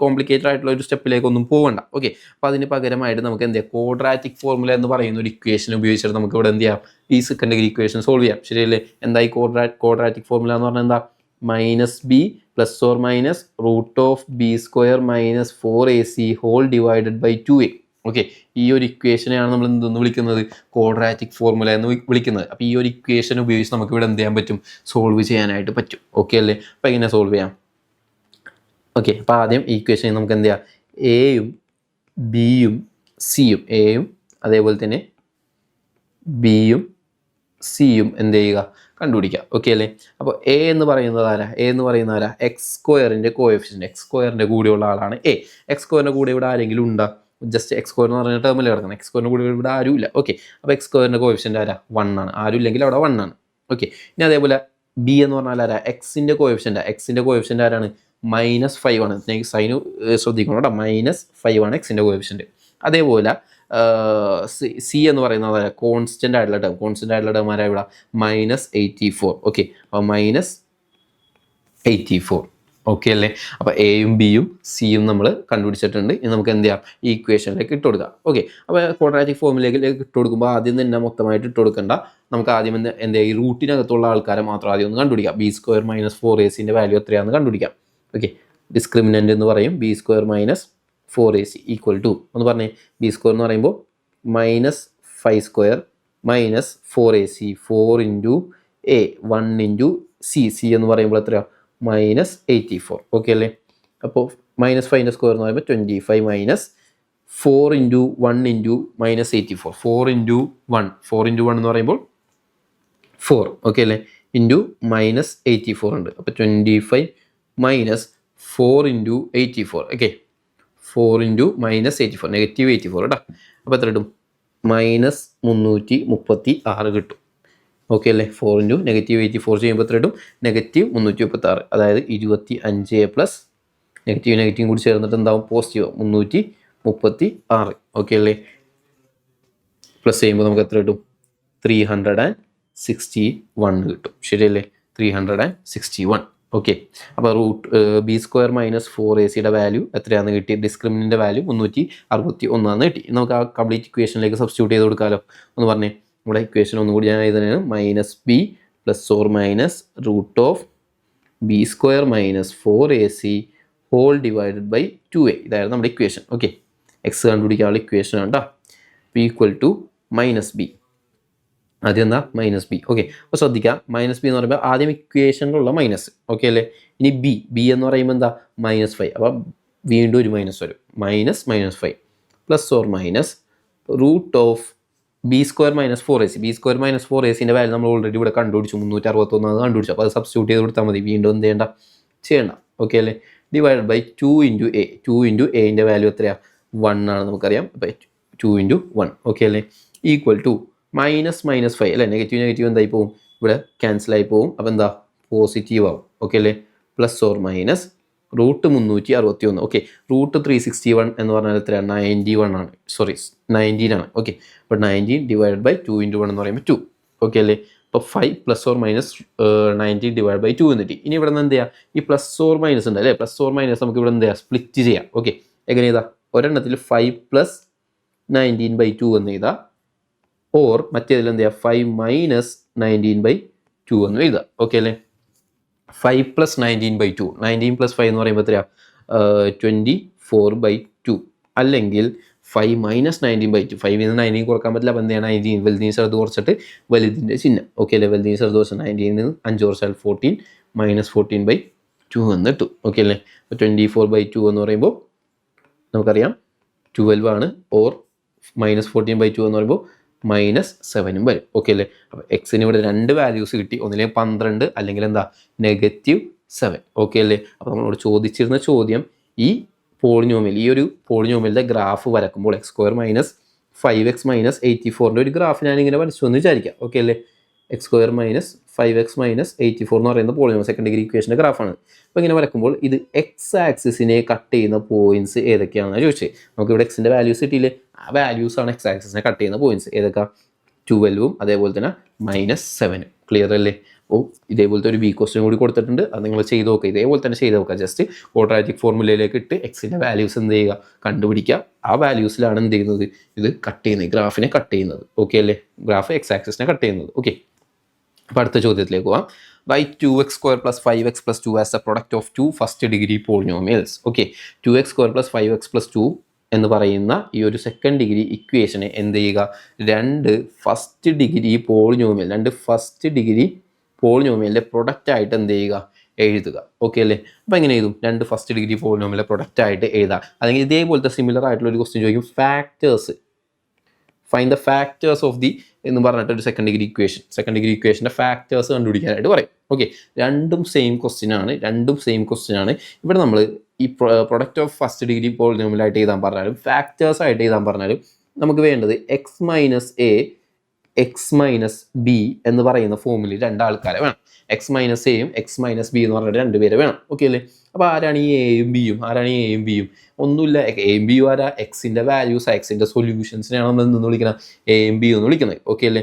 കോംപ്ലിക്കേറ്റഡ് ആയിട്ടുള്ള ഒരു സ്റ്റെപ്പിലേക്കൊന്നും പോകണ്ട. ഓക്കെ, അപ്പോൾ അതിന് പകരമായിട്ട് നമുക്ക് എന്ത് ചെയ്യാം? ക്വാഡ്രാറ്റിക് ഫോർമുല എന്ന് പറയുന്ന ഒരു ഇക്വേഷൻ ഉപയോഗിച്ചിട്ട് നമുക്ക് ഇവിടെ എന്ത് ചെയ്യാം? ഈ സെക്കൻഡ് ഡിഗ്രി ഇക്വേഷൻ സോൾവ് ചെയ്യാം. ശരിയല്ലേ? എന്താ ഈ ക്വാഡ്രാറ്റിക് ഫോർമുല എന്ന് പറഞ്ഞാൽ എന്താ? -b ± √b² - 4ac whole divided by 2a. Okay, ഈ ഒരു ഇക്വേഷനെയാണ് നമ്മൾ എന്തെന്ന് വിളിക്കുന്നത്? ക്വാഡ്രാറ്റിക് ഫോർമുല എന്ന് വിളിക്കുന്നത്. അപ്പോൾ ഈ ഒരു ഇക്വേഷൻ ഉപയോഗിച്ച് നമുക്ക് ഇവിടെ എന്ത് ചെയ്യാൻ പറ്റും? സോൾവ് ചെയ്യാനായിട്ട് പറ്റും. ഓക്കെ അല്ലേ? അപ്പോൾ എങ്ങനെ സോൾവ് ചെയ്യാം? ഓക്കെ, അപ്പോൾ ആദ്യം ഈ ഇക്വേഷൻ നമുക്ക് എന്ത് ചെയ്യാം? എയും ബിയും സിയും, എയും അതേപോലെ തന്നെ ബിയും സിയും എന്ത് ചെയ്യുക? കണ്ടുപിടിക്കുക. ഓക്കെ അല്ലേ? അപ്പോൾ എ എന്ന് പറയുന്നത് ആരാ? x²ൻ്റെ കോഎഫിഷ്യൻ്റ്, x² കൂടെയുള്ള ആളാണ് എ. x² കൂടെ ഇവിടെ ആരെങ്കിലും ഉണ്ടോ? ജസ്റ്റ് x² എന്ന് പറഞ്ഞ ടേമിൽ കിടക്കണം. x² കൂടെ ഇവിടെ ആരും ഇല്ല. ഓക്കെ, അപ്പോൾ x² കോഎഫിഷ്യൻ്റ് ആരാ? 1 ആണ്. ആരും ഇല്ലെങ്കിൽ അവിടെ 1 ആണ്. ഓക്കെ, ഇനി അതേപോലെ ബി എന്ന് പറഞ്ഞാൽ ആരാ? എക്സിൻ്റെ കോഎഫിഷ്യൻ്റ് ആരാണ്? -5 ആണ്. സൈന് ശ്രദ്ധിക്കണം കേട്ടോ. -5 ആണ് എക്സിൻ്റെ കോഎഫിഷ്യൻ്റ്. അതേപോലെ സി എന്ന് പറയുന്നത് കോൺസ്റ്റൻ്റ് ആയിട്ടുള്ള ടേം ആരാ ഇവിടെ? -84. ഓക്കെ, അപ്പോൾ 84. ഓക്കെ അല്ലേ? അപ്പോൾ എയും ബിയും സിയും നമ്മൾ കണ്ടുപിടിച്ചിട്ടുണ്ട്. ഇനി നമുക്ക് എന്ത് ചെയ്യാം, ഈ ഇക്വേഷനിലേക്ക് ഇട്ട് കൊടുക്കാം. ഓക്കെ, അപ്പോൾ ക്വാഡ്രാറ്റിക് ഫോമിലേക്ക് ഇട്ട് കൊടുക്കുമ്പോൾ ആദ്യം തന്നെ മൊത്തമായിട്ട് ഇട്ട് കൊടുക്കേണ്ട. നമുക്ക് ആദ്യം എന്താ ഈ റൂട്ടിനകത്തുള്ള ആൾക്കാരെ മാത്രം ആദ്യം ഒന്ന് കണ്ടുപിടിക്കാം. B square minus 4ac value എത്രയാണെന്ന് കണ്ടുപിടിക്കാം. ഓക്കെ, ഡിസ്ക്രിമിനൻ്റ് എന്ന് പറയും b square minus 4ac equal to ഒന്ന് പറഞ്ഞേ. ബി സ്ക്വയർ എന്ന് പറയുമ്പോൾ minus 5 square minus 4ac 4 into a 1 into C എന്ന് പറയുമ്പോൾ എത്രയാണ് -84. ഓക്കെ അല്ലേ? അപ്പോൾ -5 സ്ക്വയർ എന്ന് പറയുമ്പോൾ 25 മൈനസ് 4 ഇൻറ്റു 1 ഇൻറ്റു -84 4 ഇൻറ്റു 1 എന്ന് പറയുമ്പോൾ 4. ഓക്കെ അല്ലേ? ഇൻറ്റു -84 ഉണ്ട്. അപ്പോൾ 25 മൈനസ് 4 ഇൻറ്റു 84. ഓക്കെ, 4 ഇൻറ്റു -84 -84 കേട്ടോ. അപ്പോൾ എത്ര കിട്ടും? -336 കിട്ടും. ഓക്കെ അല്ലേ? 4 ഇൻറ്റു -84 ചെയ്യുമ്പോൾ എത്ര കിട്ടും? -336. അതായത് 25 പ്ലസ് നെഗറ്റീവും കൂടി ചേർന്നിട്ട് എന്താവും? പോസിറ്റീവ് 336. ഓക്കെ അല്ലേ? പ്ലസ് ചെയ്യുമ്പോൾ നമുക്ക് എത്ര കിട്ടും? 361 കിട്ടും. ശരിയല്ലേ? 361. ഓക്കെ, അപ്പോൾ B square minus 4ac value എത്രയാണെന്ന് കിട്ടി? ഡിസ്ക്രിമിനൻ്റ് വാല്യൂ 361 കിട്ടി. നമുക്ക് ആ കംപ്ലീറ്റ് ഇക്വേഷനിലേക്ക് സബ്സ്റ്റിറ്റ്യൂട്ട് ചെയ്ത് കൊടുക്കാമല്ലോ. ഒന്ന് പറഞ്ഞേ, നമ്മുടെ ഇക്വേഷൻ ഒന്നുകൂടി ഞാൻ എഴുതുന്നതാണ്. -b plus or minus √of b square minus 4ac whole divided by 2a. ഇതായിരുന്നു നമ്മുടെ ഇക്വേഷൻ. ഓക്കെ, എക്സ് കണ്ടുപിടിക്കാനുള്ള ഇക്വേഷൻ ആണ് കേട്ടോ. P equal to -b. ആദ്യം എന്താ? -b. ഓക്കെ, അപ്പോൾ ശ്രദ്ധിക്കുക, -b എന്ന് പറയുമ്പോൾ ആദ്യം ഇക്വേഷനിലുള്ള മൈനസ്. ഓക്കെ അല്ലേ? ഇനി ബി എന്ന് പറയുമ്പോൾ എന്താ? -5. അപ്പോൾ വീണ്ടും ഒരു മൈനസ് വരും. -5 plus or minus √of b square minus 4ac. B square minus 4ac value നമ്മൾ ഓൾറെഡി ഇവിടെ കണ്ടുപിടിച്ചു. 361 കണ്ടുപിടിച്ചു. അപ്പോൾ അത് സബ്സ്റ്റിറ്റ്യൂട്ട് ചെയ്ത് കൊടുത്താൽ മതി. വീണ്ടും എന്ത് ചെയ്യണ്ട. ഓക്കെ അല്ലേ? Divide by 2 into A. 2 into എൻ്റെ വാല്യൂ എത്രയാണ്? 1 ആണ് നമുക്കറിയാം. അപ്പോൾ 2 ഇൻറ്റു 1. ഓക്കെ അല്ലേ? ഈക്വൽ ടു -5 അല്ലേ? നെഗറ്റീവ് എന്തായി പോകും? ഇവിടെ ക്യാൻസലായി പോകും. അപ്പോൾ എന്താ? പോസിറ്റീവ് ആവും. ഓക്കെ അല്ലേ? Plus or minus √361. ഓക്കെ, √361 എന്ന് പറഞ്ഞാൽ എത്രയാണ്? 91 ആണ്. സോറി, 19 ആണ്. ഓക്കെ, അപ്പോൾ 19 ഡിവൈഡ് ബൈ 2 ഇൻറ്റു 1 എന്ന് പറയുമ്പോൾ 2. ഓക്കെ അല്ലേ? അപ്പോൾ 5 plus or minus 19 divide by 2 എന്നിട്ട് ഇനി ഇവിടെ നിന്ന് എന്ത് ചെയ്യുക? ഈ പ്ലസ് ഓർ മൈനസ് ഉണ്ട് അല്ലേ? പ്ലസ് ഓർ മൈനസ് നമുക്ക് ഇവിടെ എന്ത് ചെയ്യാം? സ്പ്ലിറ്റ് ചെയ്യാം. ഓക്കെ, എങ്ങനെ ചെയ്താൽ? ഒരെണ്ണത്തിൽ 5 പ്ലസ് 19 ബൈ 2 എന്ന് എഴുതാം. ഓർ മറ്റേതിൽ എന്ത് ചെയ്യുക? 5 മൈനസ് 19 ബൈ 2 എന്ന് എഴുതാം. ഓക്കെ അല്ലേ? 5 പ്ലസ് 19 ബൈ 2. 19 പ്ലസ് 5 എന്ന് പറയുമ്പോൾ എത്രയാണ്? 24/2. അല്ലെങ്കിൽ 5 മൈനസ് 19 ബൈ 2. 5 നിന്ന് 19 കുറക്കാൻ പറ്റില്ല. അപ്പോൾ എന്ത് ചെയ്യണം? 19 വലുതിന് സ്ഥലത്ത് കുറച്ചിട്ട് വലുതിൻ്റെ ചിഹ്നം. ഓക്കെ അല്ലേ? വലുതിന് സ്ഥലത്ത് കുറച്ച് 19 നിന്ന് 5 കുറച്ചാൽ 14 -14/2 എന്ന് കിട്ടും. ഓക്കെ അല്ലേ? അപ്പോൾ 24/2 എന്ന് പറയുമ്പോൾ നമുക്കറിയാം 12 ആണ്. ഓർ -14/2 എന്ന് പറയുമ്പോൾ -7 വരും. ഓക്കെ അല്ലേ? അപ്പോൾ എക്സിന് ഇവിടെ 2 വാല്യൂസ് കിട്ടി. ഒന്നില്ലെങ്കിൽ 12 അല്ലെങ്കിൽ എന്താ? -7. ഓക്കെ അല്ലേ? അപ്പോൾ നമ്മളോട് ചോദിച്ചിരുന്ന ചോദ്യം ഈ പോളിനോമിയൽ, ഈ ഒരു പോളിനോമിയലിൻ്റെ ഗ്രാഫ് വരക്കുമ്പോൾ x² മൈനസ് 5x മൈനസ് 84ൻ്റെ ഒരു ഗ്രാഫ് ഞാനിങ്ങനെ വരച്ചു എന്ന് വിചാരിക്കാം. ഓക്കെ അല്ലേ? x² മൈനസ് 5x മൈനസ് 84 എന്ന് പറയുന്ന പോളിനോമിയൽ സെക്കൻഡ് ഡിഗ്രി ഇക്വേഷൻ്റെ ഗ്രാഫാണ്. അപ്പോൾ ഇങ്ങനെ വരക്കുമ്പോൾ ഇത് എക്സ് ആക്സിസിനെ കട്ട് ചെയ്യുന്ന പോയിന്റ്സ് ഏതൊക്കെയാണെന്ന് ചോദിച്ചത്. നമുക്കിവിടെ എക്സിൻ്റെ വാല്യൂസ് കിട്ടിയില്ലേ? ആ വാല്യൂസ് ആണ് എക്സ് ആക്സിസിനെ കട്ട് ചെയ്യുന്ന പോയിന്റ്സ്. ഏതൊക്കെ? 12ഉം അതേപോലെ തന്നെ -7. ക്ലിയർ അല്ലേ? അപ്പോൾ ഇതേപോലത്തെ ഒരു ബി ക്വസ്റ്റ്യൻ കൂടി കൊടുത്തിട്ടുണ്ട്. അത് നിങ്ങൾ ചെയ്ത് നോക്കുക. ഇതേപോലെ തന്നെ ചെയ്ത് നോക്കുക. ജസ്റ്റ് ക്വാഡ്രാറ്റിക് ഫോർമുലയിലേക്ക് ഇട്ട് എക്സിൻ്റെ വാല്യൂസ് എന്ത് ചെയ്യുക? കണ്ടുപിടിക്കുക. ആ വാല്യൂസിലാണ് എന്ത് ചെയ്യുന്നത്? ഇത് കട്ട് ചെയ്യുന്നത്, ഗ്രാഫിനെ കട്ട് ചെയ്യുന്നത്. ഓക്കെ അല്ലേ? ഗ്രാഫ് എക്സ് ആക്സിസിനെ കട്ട് ചെയ്യുന്നത്. ഓക്കെ, അപ്പോൾ അടുത്ത ചോദ്യത്തിലേക്ക് പോവാം. Write 2x² plus 5x plus 2 as the product of two first degree polynomials. Okay, 2x² plus 5x plus 2 എന്ന് പറയുന്ന ഈ ഒരു സെക്കൻഡ് ഡിഗ്രി ഇക്വേഷനെ എന്ത് ചെയ്യുക? രണ്ട് ഫസ്റ്റ് ഡിഗ്രി പോളിനോമിയലിൻ്റെ പ്രൊഡക്റ്റ് ആയിട്ട് എന്ത് ചെയ്യുക? എഴുതുക. ഓക്കെ അല്ലേ? അപ്പോൾ എങ്ങനെ എഴുതും? രണ്ട് ഫസ്റ്റ് ഡിഗ്രി പോളിനോമിയലിൻ്റെ പ്രൊഡക്റ്റ് ആയിട്ട് എഴുതാം. അല്ലെങ്കിൽ ഇതേപോലത്തെ സിമിലർ ആയിട്ടുള്ള ഒരു ക്വസ്റ്റ്യൻ ചോദിക്കും, factors find the factors of the എന്ന് പറഞ്ഞിട്ട് ഒരു സെക്കൻഡ് ഡിഗ്രി ഇക്വേഷൻ്റെ ഫാക്ടേഴ്സ് കണ്ടുപിടിക്കാനായിട്ട് പറയും. ഓക്കെ, രണ്ടും സെയിം ക്വസ്റ്റ്യൻ ആണ്. ഇവിടെ നമ്മൾ ഈ പ്രൊഡക്റ്റ് ഓഫ് ഫസ്റ്റ് ഡിഗ്രി പോളിനോമിയലായിട്ട് എഴുതാൻ പറഞ്ഞാലും ഫാക്ടേഴ്സ് ആയിട്ട് എഴുതാൻ പറഞ്ഞാലും നമുക്ക് വേണ്ടത് X minus A X minus B എന്ന് പറയുന്ന ഫോമിൽ രണ്ടാൾക്കാരെ വേണം. എക്സ് മൈനസ് എയും എക്സ് മൈനസ് ബി എന്ന് പറഞ്ഞിട്ട് 2 പേരെ വേണം. ഓക്കെ അല്ലേ? അപ്പോൾ ആരാണ് ഈ എയും ബിയും? ഒന്നുമില്ല. എയും ബിയും ആരാ? എക്സിൻ്റെ വാല്യൂസ്, എക്സിൻ്റെ സൊല്യൂഷൻസിനെയാണ് നമ്മൾ നിന്ന് വിളിക്കണം എയും ബിയും എന്ന് വിളിക്കുന്നത്. ഓക്കെ അല്ലേ?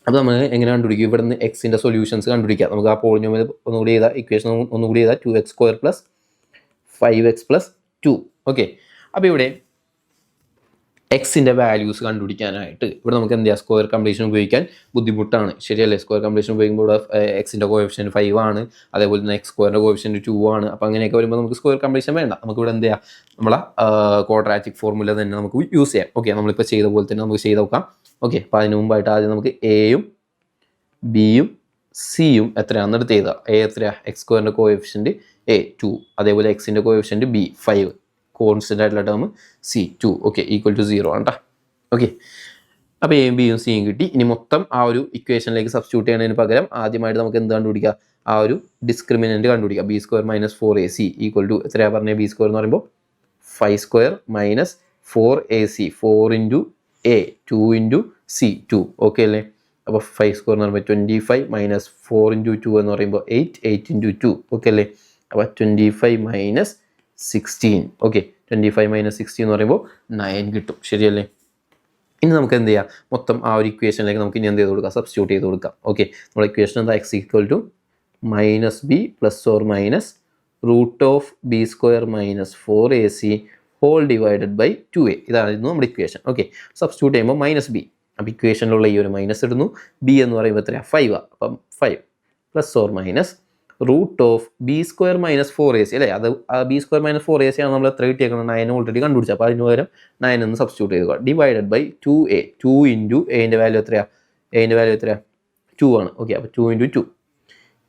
അപ്പോൾ നമ്മൾ എങ്ങനെ കണ്ടുപിടിക്കും? ഇവിടെ നിന്ന് എക്സിൻ്റെ സൊല്യൂഷൻസ് കണ്ടുപിടിക്കാം. നമുക്ക് ആ പോളിനോമിയൽ ഒന്നുകൂടി ചെയ്താൽ ഇക്വേഷൻ ഒന്നുകൂടി ചെയ്താൽ 2x² + 5x + 2. ഓക്കെ, അപ്പോൾ ഇവിടെ എക്സിൻ്റെ വാല്യൂസ് കണ്ടുപിടിക്കാനായിട്ട് ഇവിടെ നമുക്ക് എന്ത് ചെയ്യാം? സ്ക്വയർ കംപ്ലീഷൻ ഉപയോഗിക്കാൻ ബുദ്ധിമുട്ടാണ്, ശരിയല്ലേ? സ്ക്വയർ കംപ്ലീഷൻ ഉപയോഗിക്കുമ്പോൾ ഇവിടെ എക്സിൻ്റെ കോഎഫിഷ്യൻറ്റ് 5 ആണ്, അതേപോലെ തന്നെ x² കോഎഫിഷ്യൻറ്റ് 2 ആണ്. അപ്പോൾ അങ്ങനെയൊക്കെ വരുമ്പോൾ നമുക്ക് സ്ക്വയർ കംപ്ലീഷൻ വേണ്ട. നമുക്ക് ഇവിടെ എന്ത് ചെയ്യാം? നമ്മളെ ക്വാഡ്രാറ്റിക് ഫോർമുല തന്നെ നമുക്ക് യൂസ് ചെയ്യാം. ഓക്കെ, നമ്മളിപ്പോൾ ചെയ്ത പോലെ തന്നെ നമുക്ക് ചെയ്ത് നോക്കാം. ഓക്കെ, അപ്പോൾ അതിന് മുമ്പായിട്ട് ആദ്യം നമുക്ക് എയും ബിയും സിയും എത്രയാണെന്ന് എടുത്ത് എഴുതുക. എ എത്രയാണ്? x² കോഎഫിഷ്യൻറ്റ് a 2, അതേപോലെ എക്സിൻ്റെ കോഎഫിഷ്യൻറ്റ് b 5, കോൺസ്റ്റൻ്റ് ആയിട്ടുള്ള ടേം c 2. ഓക്കെ, =0 ആണ് കേട്ടോ. ഓക്കെ, അപ്പോൾ എയും ബിയും സിയും കിട്ടി. ഇനി മൊത്തം ആ ഒരു ഇക്വേഷനിലേക്ക് സബ്സ്റ്റിറ്റ്യൂട്ട് ചെയ്യുന്നതിന് പകരം ആദ്യമായിട്ട് നമുക്ക് എന്ത് കണ്ടുപിടിക്കുക? ആ ഒരു ഡിസ്ക്രിമിനൻറ്റ് കണ്ടുപിടിക്കുക. b² - 4ac എത്രയാണ് പറഞ്ഞത്? b² എന്ന് പറയുമ്പോൾ 5² - 4ac, 4 × a 2 × c 2. ഓക്കെ അല്ലേ? അപ്പോൾ 5² എന്ന് പറയുമ്പോൾ 25 - 4 × 2 എന്ന് പറയുമ്പോൾ 8, 8 × 2. ഓക്കെ അല്ലേ? അപ്പോൾ 25 - 16. ഓക്കെ, 25 - 16 എന്ന് പറയുമ്പോൾ 9 കിട്ടും, ശരിയല്ലേ? ഇനി നമുക്ക് എന്ത് ചെയ്യാം? മൊത്തം ആ ഒരു ഇക്വേഷനിലേക്ക് നമുക്ക് ഇനി എന്ത് ചെയ്ത് കൊടുക്കാം? സബ്സ്റ്റിറ്റ്യൂട്ട് ചെയ്ത് കൊടുക്കാം. ഓക്കെ, നമ്മുടെ ഇക്വേഷൻ എന്താ? x = -b ± √b² - 4ac whole divided by 2a. ഇതായിരുന്നു നമ്മുടെ ഇക്വേഷൻ. ഓക്കെ, സബ്സ്റ്റിറ്റ്യൂട്ട് ചെയ്യുമ്പോൾ -b, അപ്പോൾ ഇക്വേഷനിലുള്ള ഈ ഒരു മൈനസ് ഇടുന്നു. b എന്ന് പറയുമ്പോൾ എത്രയാണ്? 5 ആണ്. അപ്പം 5 ± √b² - 4ac അല്ലേ? അത് b² - 4ac ആണ് നമ്മൾ എത്ര കിട്ടിയേക്കുന്നത്? 9 ഓൾറെഡി കണ്ടുപിടിച്ചു. അപ്പോൾ അതിന് പകരം 9 എന്ന് സബ്സ്റ്റിറ്റ്യൂട്ട് ചെയ്യുക. ഡിവൈഡഡ് ബൈ 2a, 2 × a ൻ്റെ വാല്യൂ എത്രയാണ്? a ൻ്റെ വാല്യൂ എത്രയാണ്? 2 ആണ്. ഓക്കെ, അപ്പോൾ 2 × 2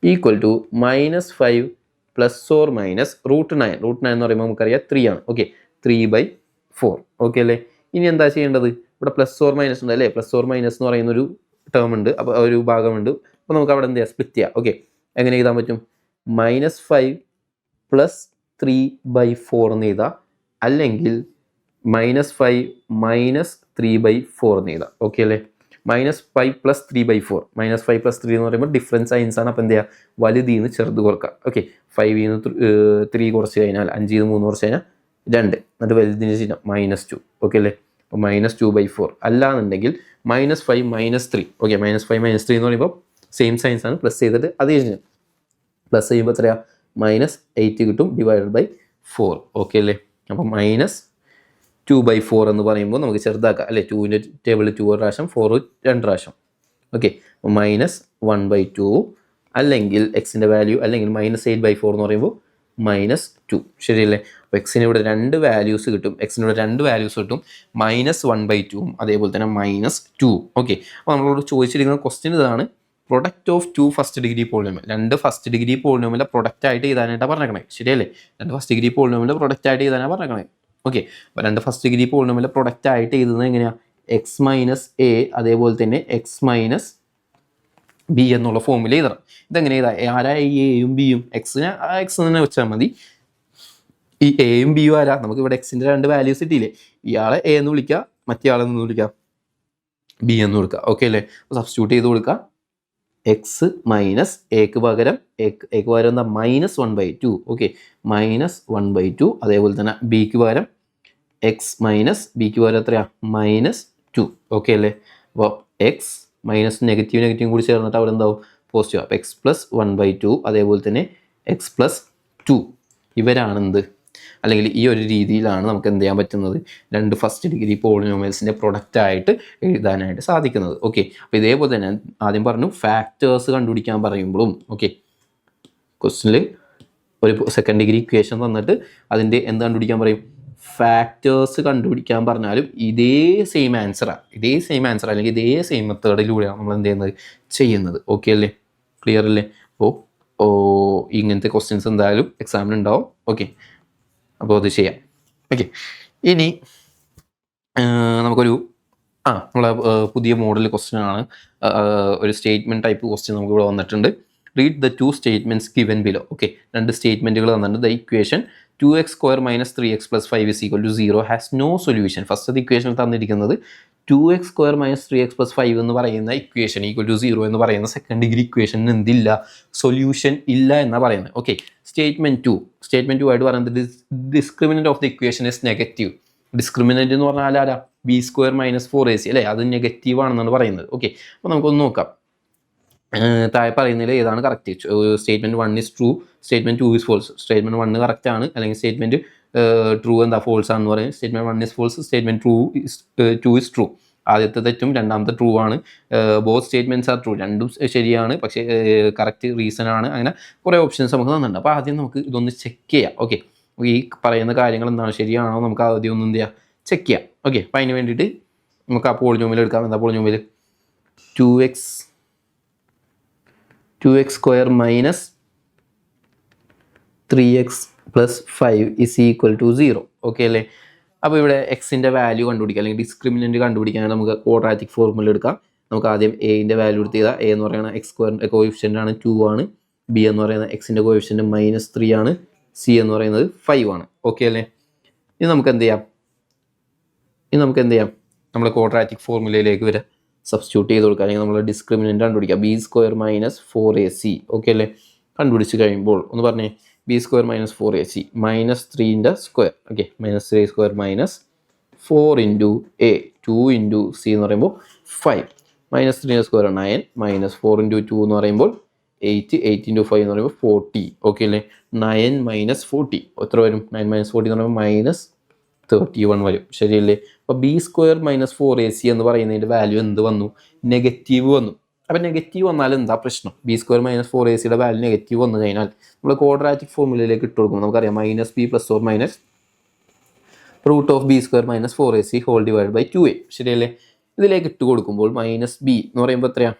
= -5 ± √9. √9 എന്ന് പറയുമ്പോൾ നമുക്കറിയാം 3 ആണ്. ഓക്കെ, 3/4. ഓക്കെ അല്ലേ? ഇനി എന്താ ചെയ്യേണ്ടത്? ഇവിടെ +or- ഉണ്ട് അല്ലേ? +or- എന്ന് പറയുന്നൊരു ടേം ഉണ്ട്, അപ്പോൾ ഒരു ഭാഗമുണ്ട്. അപ്പോൾ നമുക്ക് അവിടെ എന്ത് ചെയ്യാം? സ്പ്ലിറ്റ് ചെയ്യാം. ഓക്കെ, എങ്ങനെ എഴുതാൻ പറ്റും? -5 + 3/4 എന്ന് എഴുതാം, അല്ലെങ്കിൽ -5 - 3/4 എന്ന് എഴുതാം. ഓക്കെ അല്ലേ? -5 + 3/4, -5 + 3 എന്ന് പറയുമ്പോൾ ഡിഫറൻസ് സയൻസ് ആണ്. അപ്പോൾ എന്ത് ചെയ്യുക? വലുതിൽ നിന്ന് ചെറുത് കുറക്കുക. ഓക്കെ, 5 നിന്ന് 3 കുറച്ച് കഴിഞ്ഞാൽ 5 നിന്ന് 3 കുറച്ച് കഴിഞ്ഞാൽ 2, എന്നിട്ട് വലുതിന് ചിഹ്നം -2. ഓക്കെ അല്ലേ? അപ്പോൾ -2/4. അല്ലാന്നുണ്ടെങ്കിൽ -5 - 3. ഓക്കെ, -5 - 3 എന്ന് പറയുമ്പോൾ സെയിം സയൻസ് ആണ്, പ്ലസ് ചെയ്തിട്ട് അതേ ചിഹ്നം. പ്ലസ് ചെയ്യുമ്പോൾ എത്രയാണ്? -8 കിട്ടും, ഡിവൈഡഡ് ബൈ 4. ഓക്കെ അല്ലേ? അപ്പോൾ -2/4 എന്ന് പറയുമ്പോൾ നമുക്ക് ചെറുതാക്കാം അല്ലേ? 2ൻ്റെ ടേബിളിൽ 2 ഒരു പ്രാവശ്യം, 4 2 പ്രാവശ്യം. ഓക്കെ, -1/2, അല്ലെങ്കിൽ എക്സിൻ്റെ വാല്യൂ, അല്ലെങ്കിൽ -8/4 എന്ന് പറയുമ്പോൾ -2. ശരിയല്ലേ? അപ്പോൾ എക്സിന് ഇവിടെ 2 വാല്യൂസ് കിട്ടും. എക്സിന് ഇവിടെ 2 വാല്യൂസ് കിട്ടും, -1/2 അതേപോലെ തന്നെ -2. ഓക്കെ, അപ്പോൾ നമ്മളോട് ചോദിച്ചിരിക്കുന്ന ക്വസ്റ്റ്യൻ ഇതാണ്: product of 2 first degree polynomial. 2 first degree പോളിനോമിയലെ പ്രൊഡക്റ്റ് ആയിട്ട് എഴുതാനായിട്ടാണ് പറഞ്ഞേക്കണേ, ശരിയല്ലേ? 2 ഫസ്റ്റ് ഡിഗ്രി പോളിനോമിയലെ പ്രൊഡക്റ്റ് ആയിട്ട് എഴുതാനാണ് പറഞ്ഞേക്കണേ. ഓക്കെ, അപ്പോൾ 2 ഫസ്റ്റ് ഡിഗ്രി പോളിനോമിയലെ പ്രൊഡക്റ്റ് ആയിട്ട് എഴുതുന്നത് എങ്ങനെയാണ്? x - a അതേപോലെ തന്നെ x - b എന്നുള്ള ഫോമിൽ എഴുതണം. ഇതെങ്ങനെ എഴുതാം? ആരാ ഈ എയും ബിയും? എക്സിന് എക്സ് തന്നെ വെച്ചാൽ മതി. ഈ എയും ബിയും ആരാ? നമുക്ക് ഇവിടെ എക്സിൻ്റെ 2 വാല്യൂസ് കിട്ടിയില്ലേ? ഇയാളെ എ എന്ന് വിളിക്കുക, മറ്റേ ആളെ എന്ന് വിളിക്കുക, ബി എന്ന് കൊടുക്കുക. ഓക്കെ അല്ലേ? അപ്പോൾ സബ്സ്റ്റിറ്റ്യൂട്ട് ചെയ്ത് കൊടുക്കുക. എക്സ് മൈനസ് എക്ക് പകരം എക്ക് പകരം എന്താ? -1/2. ഓക്കെ, -1/2. അതേപോലെ തന്നെ ബിക്ക് പകരം എക്സ് മൈനസ് ബിക്ക് പകരം എത്രയാ? -2. ഓക്കെ അല്ലേ? അപ്പോൾ എക്സ് മൈനസ് നെഗറ്റീവും കൂടി ചേർന്നിട്ട് അവിടെ എന്താവും? പോസിറ്റീവ്. അപ്പോൾ എക്സ് + 1/2 അതേപോലെ തന്നെ എക്സ് + 2 ഇവരാണെന്ത്? അല്ലെങ്കിൽ ഈ ഒരു രീതിയിലാണ് നമുക്ക് എന്ത് ചെയ്യാൻ പറ്റുന്നത്? 2 ഫസ്റ്റ് ഡിഗ്രി പോളിനോമിയൽസിൻ്റെ പ്രൊഡക്റ്റായിട്ട് എഴുതാനായിട്ട് സാധിക്കുന്നത്. ഓക്കെ, അപ്പോൾ ഇതേപോലെ തന്നെ ആദ്യം പറഞ്ഞു ഫാക്ടേഴ്സ് കണ്ടുപിടിക്കാൻ പറയുമ്പോഴും, ഓക്കെ, ക്വസ്റ്റ്യനിൽ ഒരു സെക്കൻഡ് ഡിഗ്രി ഇക്വേഷൻ തന്നിട്ട് അതിൻ്റെ എന്ത് കണ്ടുപിടിക്കാൻ പറയും? ഫാക്ടേഴ്സ് കണ്ടുപിടിക്കാൻ പറഞ്ഞാലും ഇതേ സെയിം ആൻസറാണ്, അല്ലെങ്കിൽ ഇതേ സെയിം മെത്തേഡിലൂടെയാണ് നമ്മൾ എന്ത് ചെയ്യുന്നത്. ഓക്കെ അല്ലേ? ക്ലിയർ അല്ലേ? അപ്പോൾ ഇങ്ങനത്തെ ക്വസ്റ്റ്യൻസ് എന്തായാലും എക്സാമിന് ഉണ്ടാവും. ഓക്കെ, അപ്പോൾ അത് ചെയ്യാം. ഓക്കെ, ഇനി നമുക്കൊരു നമ്മളെ പുതിയ മോഡൽ ക്വസ്റ്റ്യൻ ആണ്. ഒരു സ്റ്റേറ്റ്മെൻറ്റ് ടൈപ്പ് ക്വസ്റ്റ്യൻ നമുക്ക് ഇവിടെ വന്നിട്ടുണ്ട്. Read the 2 statements given below. Okay, 2 സ്റ്റേറ്റ്മെൻറ്റുകൾ തന്നിട്ടുണ്ട്. The equation 2x² - 3x + 5 = 0 has no solution. First equation തന്നിരിക്കുന്നത് 2x² - 3x + 5 എന്ന് പറയുന്ന ഇക്വേഷൻ =0 എന്ന് പറയുന്ന സെക്കൻഡ് ഡിഗ്രി ഇക്വേഷന് എന്തില്ല? സൊല്യൂഷൻ ഇല്ല എന്നാണ് പറയുന്നത്. ഓക്കെ, സ്റ്റേറ്റ്മെൻറ്റ് 2 ആയിട്ട് പറയുന്നത് discriminant of the equation is negative. Discriminant എന്ന് പറഞ്ഞാൽ ആരാ? ബി സ്ക്വയർ മൈനസ് 4ac അല്ലേ, അത് നെഗറ്റീവ് ആണെന്നാണ് പറയുന്നത്. ഓക്കെ, അപ്പോൾ നമുക്കൊന്ന് നോക്കാം. താഴെ പറയുന്നതിൽ ഏതാണ് correct? Statement 1 is true, statement 2 is false. Statement 1 correct ആണ്, അല്ലെങ്കിൽ സ്റ്റേറ്റ്മെൻറ്റ് ട്രൂ എന്താ ഫോൾസ് ആണെന്ന് പറയും. Statement 1 is false, statement 2 is true. ആദ്യത്തെ തെറ്റും രണ്ടാമത്തെ ട്രൂ ആണ്. ബോത്ത് സ്റ്റേറ്റ്മെൻറ്റ്സ് ആർ ട്രൂ, രണ്ടും ശരിയാണ്, പക്ഷേ കറക്റ്റ് റീസൺ ആണ്. അങ്ങനെ കുറേ ഓപ്ഷൻസ് നമുക്ക് തന്നിട്ടുണ്ട്. അപ്പോൾ ആദ്യം നമുക്ക് ഇതൊന്ന് ചെക്ക് ചെയ്യാം. ഓക്കെ, ഈ പറയുന്ന കാര്യങ്ങൾ എന്താണ്, ശരിയാണോ നമുക്ക് ആദ്യം ഒന്നും എന്ത് ചെയ്യാം, ചെക്ക് ചെയ്യാം. ഓക്കെ, അപ്പോൾ അതിന് വേണ്ടിയിട്ട് നമുക്ക് ആ പോളിനോമിയൽ എടുക്കാം. എന്താ polynomial? 2x square minus 3x plus 5 is equal to 0. Okay അല്ലേ? അപ്പോൾ ഇവിടെ എക്സിൻ്റെ വാല്യൂ കണ്ടുപിടിക്കുക, അല്ലെങ്കിൽ ഡിസ്ക്രിമിനൻ്റ് കണ്ടുപിടിക്കാനാണ് നമുക്ക് ക്വാഡ്രാറ്റിക് ഫോർമുല എടുക്കാം. നമുക്ക് ആദ്യം എൻ്റെ വാല്യൂ എടുത്ത് ചെയ്താൽ, എ എന്ന് പറയുന്ന എക്സ് സ്ക്വയറിൻ്റെ കോഎഫിഷ്യൻ്റ് ആണ് 2 ആണ്, ബി എന്ന് പറയുന്ന എക്സിൻ്റെ കോഎഫിഷ്യൻ്റ് -3 ആണ്, സി എന്ന് പറയുന്നത് 5 ആണ്. ഓക്കെ അല്ലേ? ഇനി നമുക്ക് എന്ത് ചെയ്യാം, നമ്മൾ ക്വാഡ്രാറ്റിക് ഫോർമുലയിലേക്ക് വരെ സബ്സ്റ്റിറ്റ്യൂട്ട് ചെയ്ത് കൊടുക്കുക, അല്ലെങ്കിൽ നമ്മൾ ഡിസ്ക്രിമിനൻ്റ് കണ്ടുപിടിക്കുക. B square minus 4ac. Okay അല്ലേ? കണ്ടുപിടിച്ച് കഴിയുമ്പോൾ ഒന്ന് പറഞ്ഞേ, ബി സ്ക്വയർ മൈനസ് 4ac -3ൻ്റെ സ്ക്വയർ. ഓക്കെ, -3 square minus 4 into A, 2 into C എന്ന് പറയുമ്പോൾ 5, -3ൻ്റെ സ്ക്വയർ 9, -4 ഇൻറ്റു 2 എന്ന് പറയുമ്പോൾ 8, 8 ഇൻറ്റു 5 എന്ന് പറയുമ്പോൾ 40. ഓക്കെ അല്ലേ? 9 - 40 എത്ര വരും? 9 - 40 എന്ന് പറയുമ്പോൾ -31 വരും. ശരിയല്ലേ? അപ്പോൾ ബി സ്ക്വയർ മൈനസ് 4ac എന്ന് പറയുന്നതിൻ്റെ വാല്യൂ എന്ത് വന്നു? നെഗറ്റീവ് വന്നു. അപ്പോൾ നെഗറ്റീവ് വന്നാൽ എന്താ പ്രശ്നം? B square minus 4ac value negative വന്നു കഴിഞ്ഞാൽ നമ്മൾ ക്വാഡ്രാറ്റിക് ഫോർമുലയിലേക്ക് ഇട്ട് കൊടുക്കും. നമുക്കറിയാം -b + or minus √(b square minus 4ac whole divide by 2a. ശരിയല്ലേ? ഇതിലേക്ക് ഇട്ട് കൊടുക്കുമ്പോൾ -b എന്ന് പറയുമ്പോൾ എത്രയാണ്?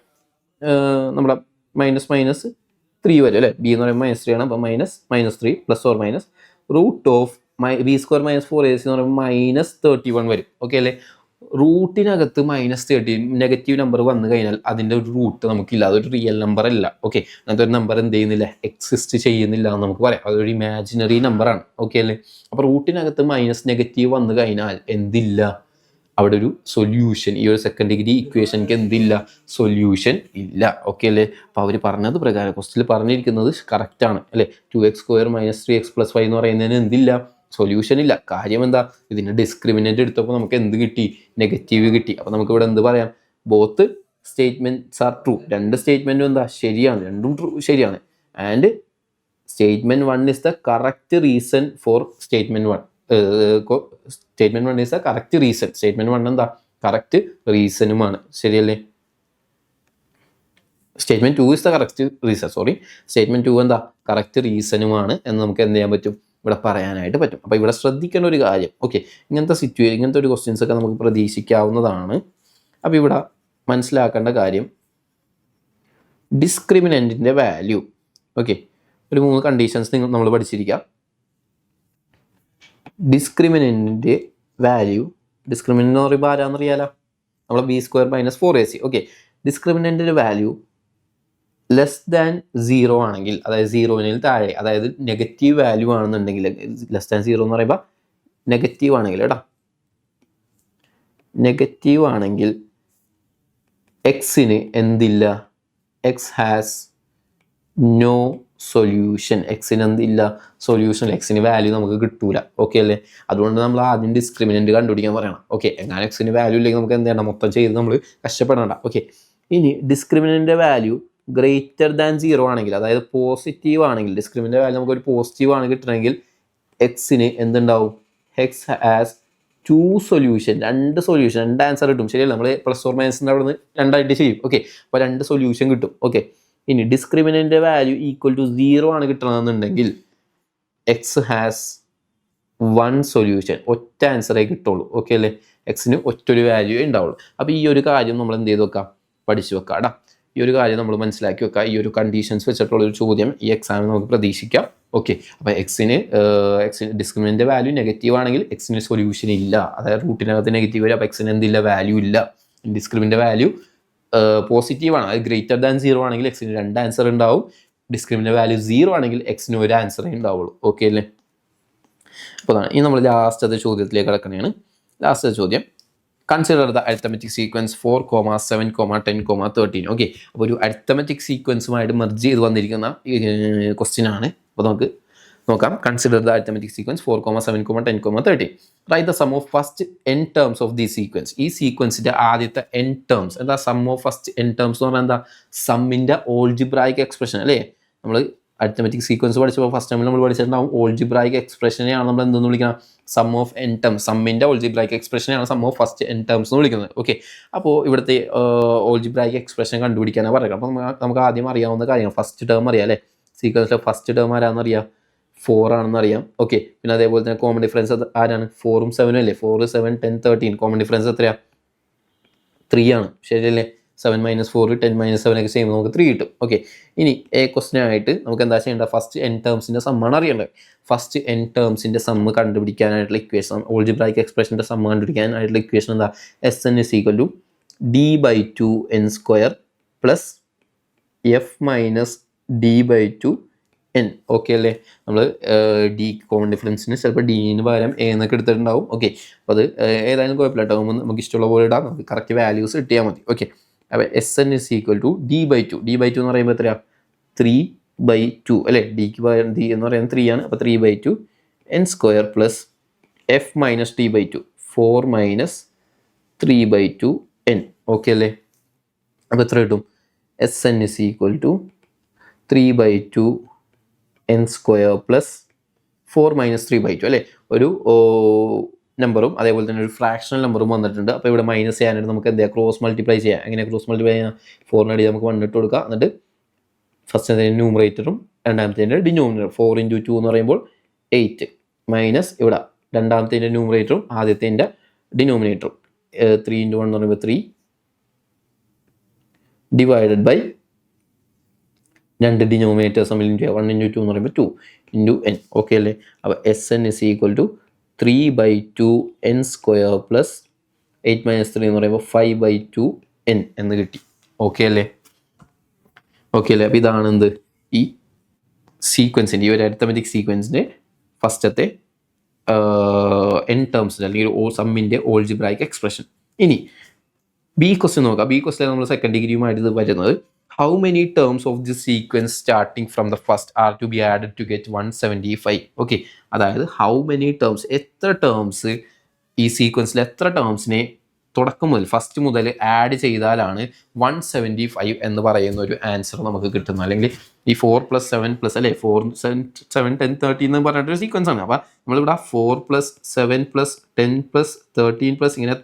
നമ്മുടെ -3 വരും അല്ലേ? b എന്ന് പറയുമ്പോൾ -3 ആണ്. അപ്പോൾ -3 + or minus b square minus 4ac എന്ന് പറയുമ്പോൾ -31 വരും. ഓക്കെ അല്ലേ? റൂട്ടിനകത്ത് -30 നെഗറ്റീവ് നമ്പർ വന്നു കഴിഞ്ഞാൽ അതിൻ്റെ ഒരു റൂട്ട് നമുക്കില്ല, അതൊരു റിയൽ നമ്പർ അല്ല. ഓക്കെ, അങ്ങനത്തെ ഒരു നമ്പർ എന്ത് ചെയ്യുന്നില്ല, എക്സിസ്റ്റ് ചെയ്യുന്നില്ല എന്ന് നമുക്ക് പറയാം. അതൊരു ഇമാജിനറി നമ്പറാണ്. ഓക്കെ അല്ലേ? അപ്പോൾ റൂട്ടിനകത്ത് നെഗറ്റീവ് വന്നു കഴിഞ്ഞാൽ എന്തില്ല, അവിടെ ഒരു സൊല്യൂഷൻ, ഈ ഒരു സെക്കൻഡ് ഡിഗ്രി ഇക്വേഷനിക്ക് എന്തില്ല, സൊല്യൂഷൻ ഇല്ല. ഓക്കെ അല്ലേ? അപ്പോൾ അവർ പറഞ്ഞത് പ്രകാരം ക്വസ്റ്റിൽ പറഞ്ഞിരിക്കുന്നത് കറക്റ്റാണ് അല്ലേ? 2x square minus 3x plus 5 എന്ന് പറയുന്നതിന് എന്തില്ല, സൊല്യൂഷൻ ഇല്ല. കാര്യം എന്താ, ഇതിൻ്റെ ഡിസ്ക്രിമിനൻ്റ് എടുത്തപ്പോൾ നമുക്ക് എന്ത് കിട്ടി, നെഗറ്റീവ് കിട്ടി. അപ്പോൾ നമുക്ക് ഇവിടെ എന്ത് പറയാം, ബോത്ത് സ്റ്റേറ്റ്മെൻറ്റ്സ് ആർ ട്രൂ. രണ്ട് സ്റ്റേറ്റ്മെൻറ്റും എന്താ, ശരിയാണ്, രണ്ടും ട്രൂ ശരിയാണ്. And statement 1 is the correct reason for statement 1. Statement 1 is the correct reason. Statement 1 എന്താ, കറക്റ്റ് റീസണുമാണ്. ശരിയല്ലേ? Statement 2 is the correct reason, statement 2 എന്താ, കറക്റ്റ് റീസണുമാണ് എന്ന് നമുക്ക് എന്ത് ചെയ്യാൻ പറ്റും, ഇവിടെ പറയാനായിട്ട് പറ്റും. അപ്പോൾ ഇവിടെ ശ്രദ്ധിക്കേണ്ട ഒരു കാര്യം, ഓക്കെ, ഇങ്ങനത്തെ ഒരു ക്വസ്റ്റ്യൻസ് ഒക്കെ നമുക്ക് പ്രതീക്ഷിക്കാവുന്നതാണ്. അപ്പോൾ ഇവിടെ മനസ്സിലാക്കേണ്ട കാര്യം, ഡിസ്ക്രിമിനൻറ്റിൻ്റെ വാല്യൂ. ഓക്കെ, ഒരു 3 കണ്ടീഷൻസ് നമ്മൾ പഠിച്ചിരിക്കാം. ഡിസ്ക്രിമിനൻറ്റിൻ്റെ വാല്യൂ, ഡിസ്ക്രിമിനൻ്റ് എന്ന് പറയുമ്പോൾ ആരാന്നറിയാലോ, നമ്മൾ B square minus 4ac. Okay, ഡിസ്ക്രിമിനൻറ്റിൻ്റെ വാല്യൂ <0 ആണെങ്കിൽ, അതായത് 0 താഴെ, അതായത് നെഗറ്റീവ് വാല്യൂ ആണെന്നുണ്ടെങ്കിൽ, <0 എന്ന് പറയുമ്പോൾ നെഗറ്റീവ് ആണെങ്കിൽ കേട്ടോ, നെഗറ്റീവ് ആണെങ്കിൽ എക്സിന് എന്തില്ല, എക്സ് ഹാസ് നോ സൊല്യൂഷൻ. എക്സിന് എന്തില്ല, സൊല്യൂഷൻ, എക്സിന് വാല്യൂ നമുക്ക് കിട്ടൂല. ഓക്കെ അല്ലേ? അതുകൊണ്ട് നമ്മൾ ആദ്യം ഡിസ്ക്രിമിനൻ്റ് കണ്ടുപിടിക്കാൻ പറയണം. ഓക്കെ, എങ്ങനെ എക്സിന് വാല്യൂ ഇല്ലെങ്കിൽ നമുക്ക് എന്ത് ചെയ്യണം, മൊത്തം ചെയ്ത് നമ്മൾ കഷ്ടപ്പെടണ്ട. ഓക്കെ, ഇനി ഡിസ്ക്രിമിനൻ്റ് വാല്യൂ > 0 ആണെങ്കിൽ, അതായത് പോസിറ്റീവ് ആണെങ്കിൽ, ഡിസ്ക്രിമിനൻ്റ് വാല്യൂ നമുക്ക് ഒരു പോസിറ്റീവ് ആണ് കിട്ടണമെങ്കിൽ എക്സിന് എന്തുണ്ടാവും, X has 2 solution, 2 solution, 2 answer കിട്ടും. ശരിയല്ല? നമ്മൾ പ്ലസ് ഓർ മൈനസിൻ്റെ അവിടെ നിന്ന് 2 ആയിട്ട് ചെയ്യും. ഓക്കെ, അപ്പോൾ 2 സൊല്യൂഷൻ കിട്ടും. ഓക്കെ, ഇനി ഡിസ്ക്രിമിനൻ്റ് വാല്യൂ = 0 ആണ് കിട്ടണമെന്നുണ്ടെങ്കിൽ എക്സ് ഹാസ് 1 സൊല്യൂഷൻ, ഒറ്റ ആൻസറേ കിട്ടുള്ളൂ. ഓക്കെ അല്ലേ? എക്സിന് ഒറ്റൊരു വാല്യൂ ഉണ്ടാവുള്ളൂ. അപ്പോൾ ഈ ഒരു കാര്യം നമ്മൾ എന്ത് ചെയ്ത് വെക്കാം, പഠിച്ചു വെക്കാം കേട്ടോ. ഈ ഒരു കാര്യം നമ്മൾ മനസ്സിലാക്കി വെക്കുക. ഈ ഒരു കണ്ടീഷൻസ് വെച്ചിട്ടുള്ള ഒരു ചോദ്യം ഈ എക്സാമിന് നമുക്ക് പ്രതീക്ഷിക്കാം. ഓക്കെ, അപ്പോൾ എക്സിന് ഡിസ്ക്രിമിനൻ്റ് വാല്യൂ നെഗറ്റീവ് ആണെങ്കിൽ എക്സിന് സൊല്യൂഷൻ ഇല്ല, അതായത് റൂട്ടിനകത്ത് നെഗറ്റീവ് വരും, അപ്പോൾ എക്സിന് എന്തില്ല, വാല്യൂ ഇല്ല. ഡിസ്ക്രിമിനൻ്റ് വാല്യൂ പോസിറ്റീവ് ആണ്, അത് > 0 ആണെങ്കിൽ എക്സിന് 2 ആൻസർ ഉണ്ടാവും. ഡിസ്ക്രിമിനൻ്റ് വാല്യൂ 0 ആണെങ്കിൽ എക്സിന് ഒരു ആൻസറേ ഉണ്ടാവുള്ളൂ. ഓക്കെ അല്ലേ? അപ്പോൾ അതാണ്. ഇനി നമ്മൾ ലാസ്റ്റത്തെ ചോദ്യത്തിലേക്ക് കിടക്കുന്നതാണ്. ലാസ്റ്റത്തെ ചോദ്യം, consider the arithmetic sequence 4, 7, 10, 13. Okay, അപ്പോൾ ഒരു അരിത്തമെറ്റിക് സീക്വൻസുമായിട്ട് മെർജ് ചെയ്ത് വന്നിരിക്കുന്ന ക്വസ്റ്റ്യൻ ആണ്. അപ്പോൾ നമുക്ക് നോക്കാം. Consider the arithmetic sequence 4, 7, 10, 13. Write the sum of first n terms of the sequence. ഈ സീക്വൻസിന്റെ ആദ്യത്തെ n ടേംസ് എന്താ? Sum of first n terms എന്ന് പറഞ്ഞാൽ എന്താ? സമ്മിന്റെ ഓൾജിബ്രായിക് എക്സ്പ്രഷൻ അല്ലേ? നമ്മൾ അരിത്തമെറ്റിക് സീക്വൻസ് പഠിച്ചപ്പോൾ ഫസ്റ്റ് ടൈമിൽ നമ്മൾ പഠിച്ചിട്ടുണ്ടാവും ഓൾജിബ്രായിക് എക്സ്പ്രഷനെയാണ് നമ്മൾ എന്തെന്ന് വിളിക്കണം? Sum of n terms. സമ്മിന്റെ ഓൾജിബ്രായിക് എക്സ്പ്രഷനെയാണ് sum of first n terms എന്ന് വിളിക്കുന്നത്. ഓക്കെ, അപ്പോൾ ഇവിടുത്തെ ഓൾജിബ്രായിക് എക്സ്പ്രഷൻ കണ്ടുപിടിക്കാനാണ് പറയുക. അപ്പോൾ നമുക്ക് ആദ്യം അറിയാവുന്ന കാര്യങ്ങൾ, ഫസ്റ്റ് ടേം അറിയാം അല്ലേ? സീക്വൻസിലെ ഫസ്റ്റ് ടേം ആരാണെന്നറിയാം? 4 ആണെന്ന് അറിയാം. ഓക്കെ, പിന്നെ അതേപോലെ തന്നെ കോമൺ ഡിഫറൻസ് ആരാണ്? 4ഉം 7ഉം അല്ലേ? 4, 7, 10, 13. കോമൺ ഡിഫറൻസ് എത്രയാ? 3 ആണ്. ശരിയല്ലേ? 7 - 4 10 - 7 ഒക്കെ ചെയ്യുമ്പോൾ നമുക്ക് 3 കിട്ടും. ഓക്കെ, ഇനി എ ക്വസ്റ്റ്യൻ ആയിട്ട് നമുക്ക് എന്താ ചെയ്യേണ്ടത്? ഫസ്റ്റ് n ടേംസിന്റെ സമ്മാണ് അറിയേണ്ടത്. ഫസ്റ്റ് n ടേംസിന്റെ സമ്മ് കണ്ടുപിടിക്കാനായിട്ടുള്ള ഇക്വേഷൻ, ഓൾജിബ്രായിക് എക്സ്പ്രഷന്റെ സമ്മ് കണ്ടുപിടിക്കാനായിട്ടുള്ള ഇക്വേഷൻ എന്താ? Sn = d/2 n² plus f - d/2 n. Okay അല്ലേ? നമ്മൾ ഡി കോമൺ ഡിഫറൻസിന് ചിലപ്പോൾ ഡിന് പകരം എ എന്നൊക്കെ എടുത്തിട്ടുണ്ടാവും. ഓക്കെ, അപ്പോൾ അത് ഏതായാലും കുഴപ്പമില്ല കേട്ടോ. നമുക്ക് ഇഷ്ടമുള്ള പോലെ ഇടാം. നമുക്ക് കറക്റ്റ് വാല്യൂസ് കിട്ടിയാൽ മതി. ഓക്കെ, അപ്പോൾ Sn = d/2. d/2 എന്ന് പറയുമ്പോൾ എത്രയാണ്? 3/2 അല്ലേ? ഡിക്ക് പകരം ഡി എന്ന് പറയുന്നത് 3 ആണ്. അപ്പോൾ 3/2 n² plus f - d/2 4 - 3/2 n. Okay അല്ലേ? അപ്പോൾ എത്ര കിട്ടും? Sn = 3/2 n² പ്ലസ് 4 - 3/2 അല്ലേ? ഒരു നമ്പറും അതേപോലെ തന്നെ ഒരു ഫ്രാക്ഷണൽ നമ്പറും വന്നിട്ടുണ്ട്. അപ്പോൾ ഇവിടെ മൈനസ് ചെയ്യാനായിട്ട് നമുക്ക് എന്താ? ക്രോസ് മൾട്ടിപ്ലൈ ചെയ്യാം. എങ്ങനെ ക്രോസ് മൾട്ടിപ്ലൈ ചെയ്യാം? 4 നമുക്ക് 1 ഇട്ട് കൊടുക്കുക. എന്നിട്ട് ഫസ്റ്റത്തെ ന്യൂമറേറ്ററും രണ്ടാമത്തെ ഡിനോമിനേറ്റർ 4 × 2 എന്ന് പറയുമ്പോൾ 8 മൈനസ് ഇവിടെ രണ്ടാമത്തെ ന്യൂമറേറ്ററും ആദ്യത്തെ ഡിനോമിനേറ്ററും 3 × 1 എന്ന് പറയുമ്പോൾ 3 ഡിവൈഡഡ് ബൈ രണ്ട് ഡിനോമിനേറ്റേഴ്സ് തമ്മിൽ 1 × 2 എന്ന് പറയുമ്പോൾ 2 × n. ഓക്കെ അല്ലേ? അപ്പോൾ Sn = 3/2 n² പ്ലസ് 8 - 3 എന്ന് പറയുമ്പോൾ 5/2 n എന്ന് കിട്ടി. ഓക്കെ അല്ലേ? ഓക്കെ അല്ലേ? അപ്പോൾ ഇതാണ് എന്ത്? ഈ സീക്വൻസിൻ്റെ, ഈ ഒരു അരിത്തമെറ്റിക് സീക്വൻസിൻ്റെ ഫസ്റ്റത്തെ n ടേംസിൻ്റെ അല്ലെങ്കിൽ സമ്മിൻ്റെ ഓൾജിബ്രായിക് എക്സ്പ്രഷൻ. ഇനി ബി ക്വസ്റ്റ്യൻ നോക്കാം. ബി ക്വസ്റ്റ്യൻ നമ്മൾ സെക്കൻഡ് ഡിഗ്രിയുമായിട്ട് ഇത് വരുന്നത് how many terms of this sequence starting from the first are to be added to get 175. Okay, അതായത് how many terms, എത്ര ടേംസ് ഈ സീക്വൻസിൽ എത്ര ടേംസിനെ തുടക്കം മുതൽ ഫസ്റ്റ് മുതൽ ആഡ് ചെയ്താലാണ് 175 എന്ന് പറയുന്ന ഒരു ആൻസർ നമുക്ക് കിട്ടുന്നത്. അല്ലെങ്കിൽ ഈ 4 + 7 പ്ലസ് അല്ലേ 4, 7, 10, 13 എന്ന് പറഞ്ഞിട്ടൊരു സീക്വൻസ് ആണ്. അപ്പോൾ നമ്മളിവിടെ 4 + 7 + 10 + 13 ഇങ്ങനെ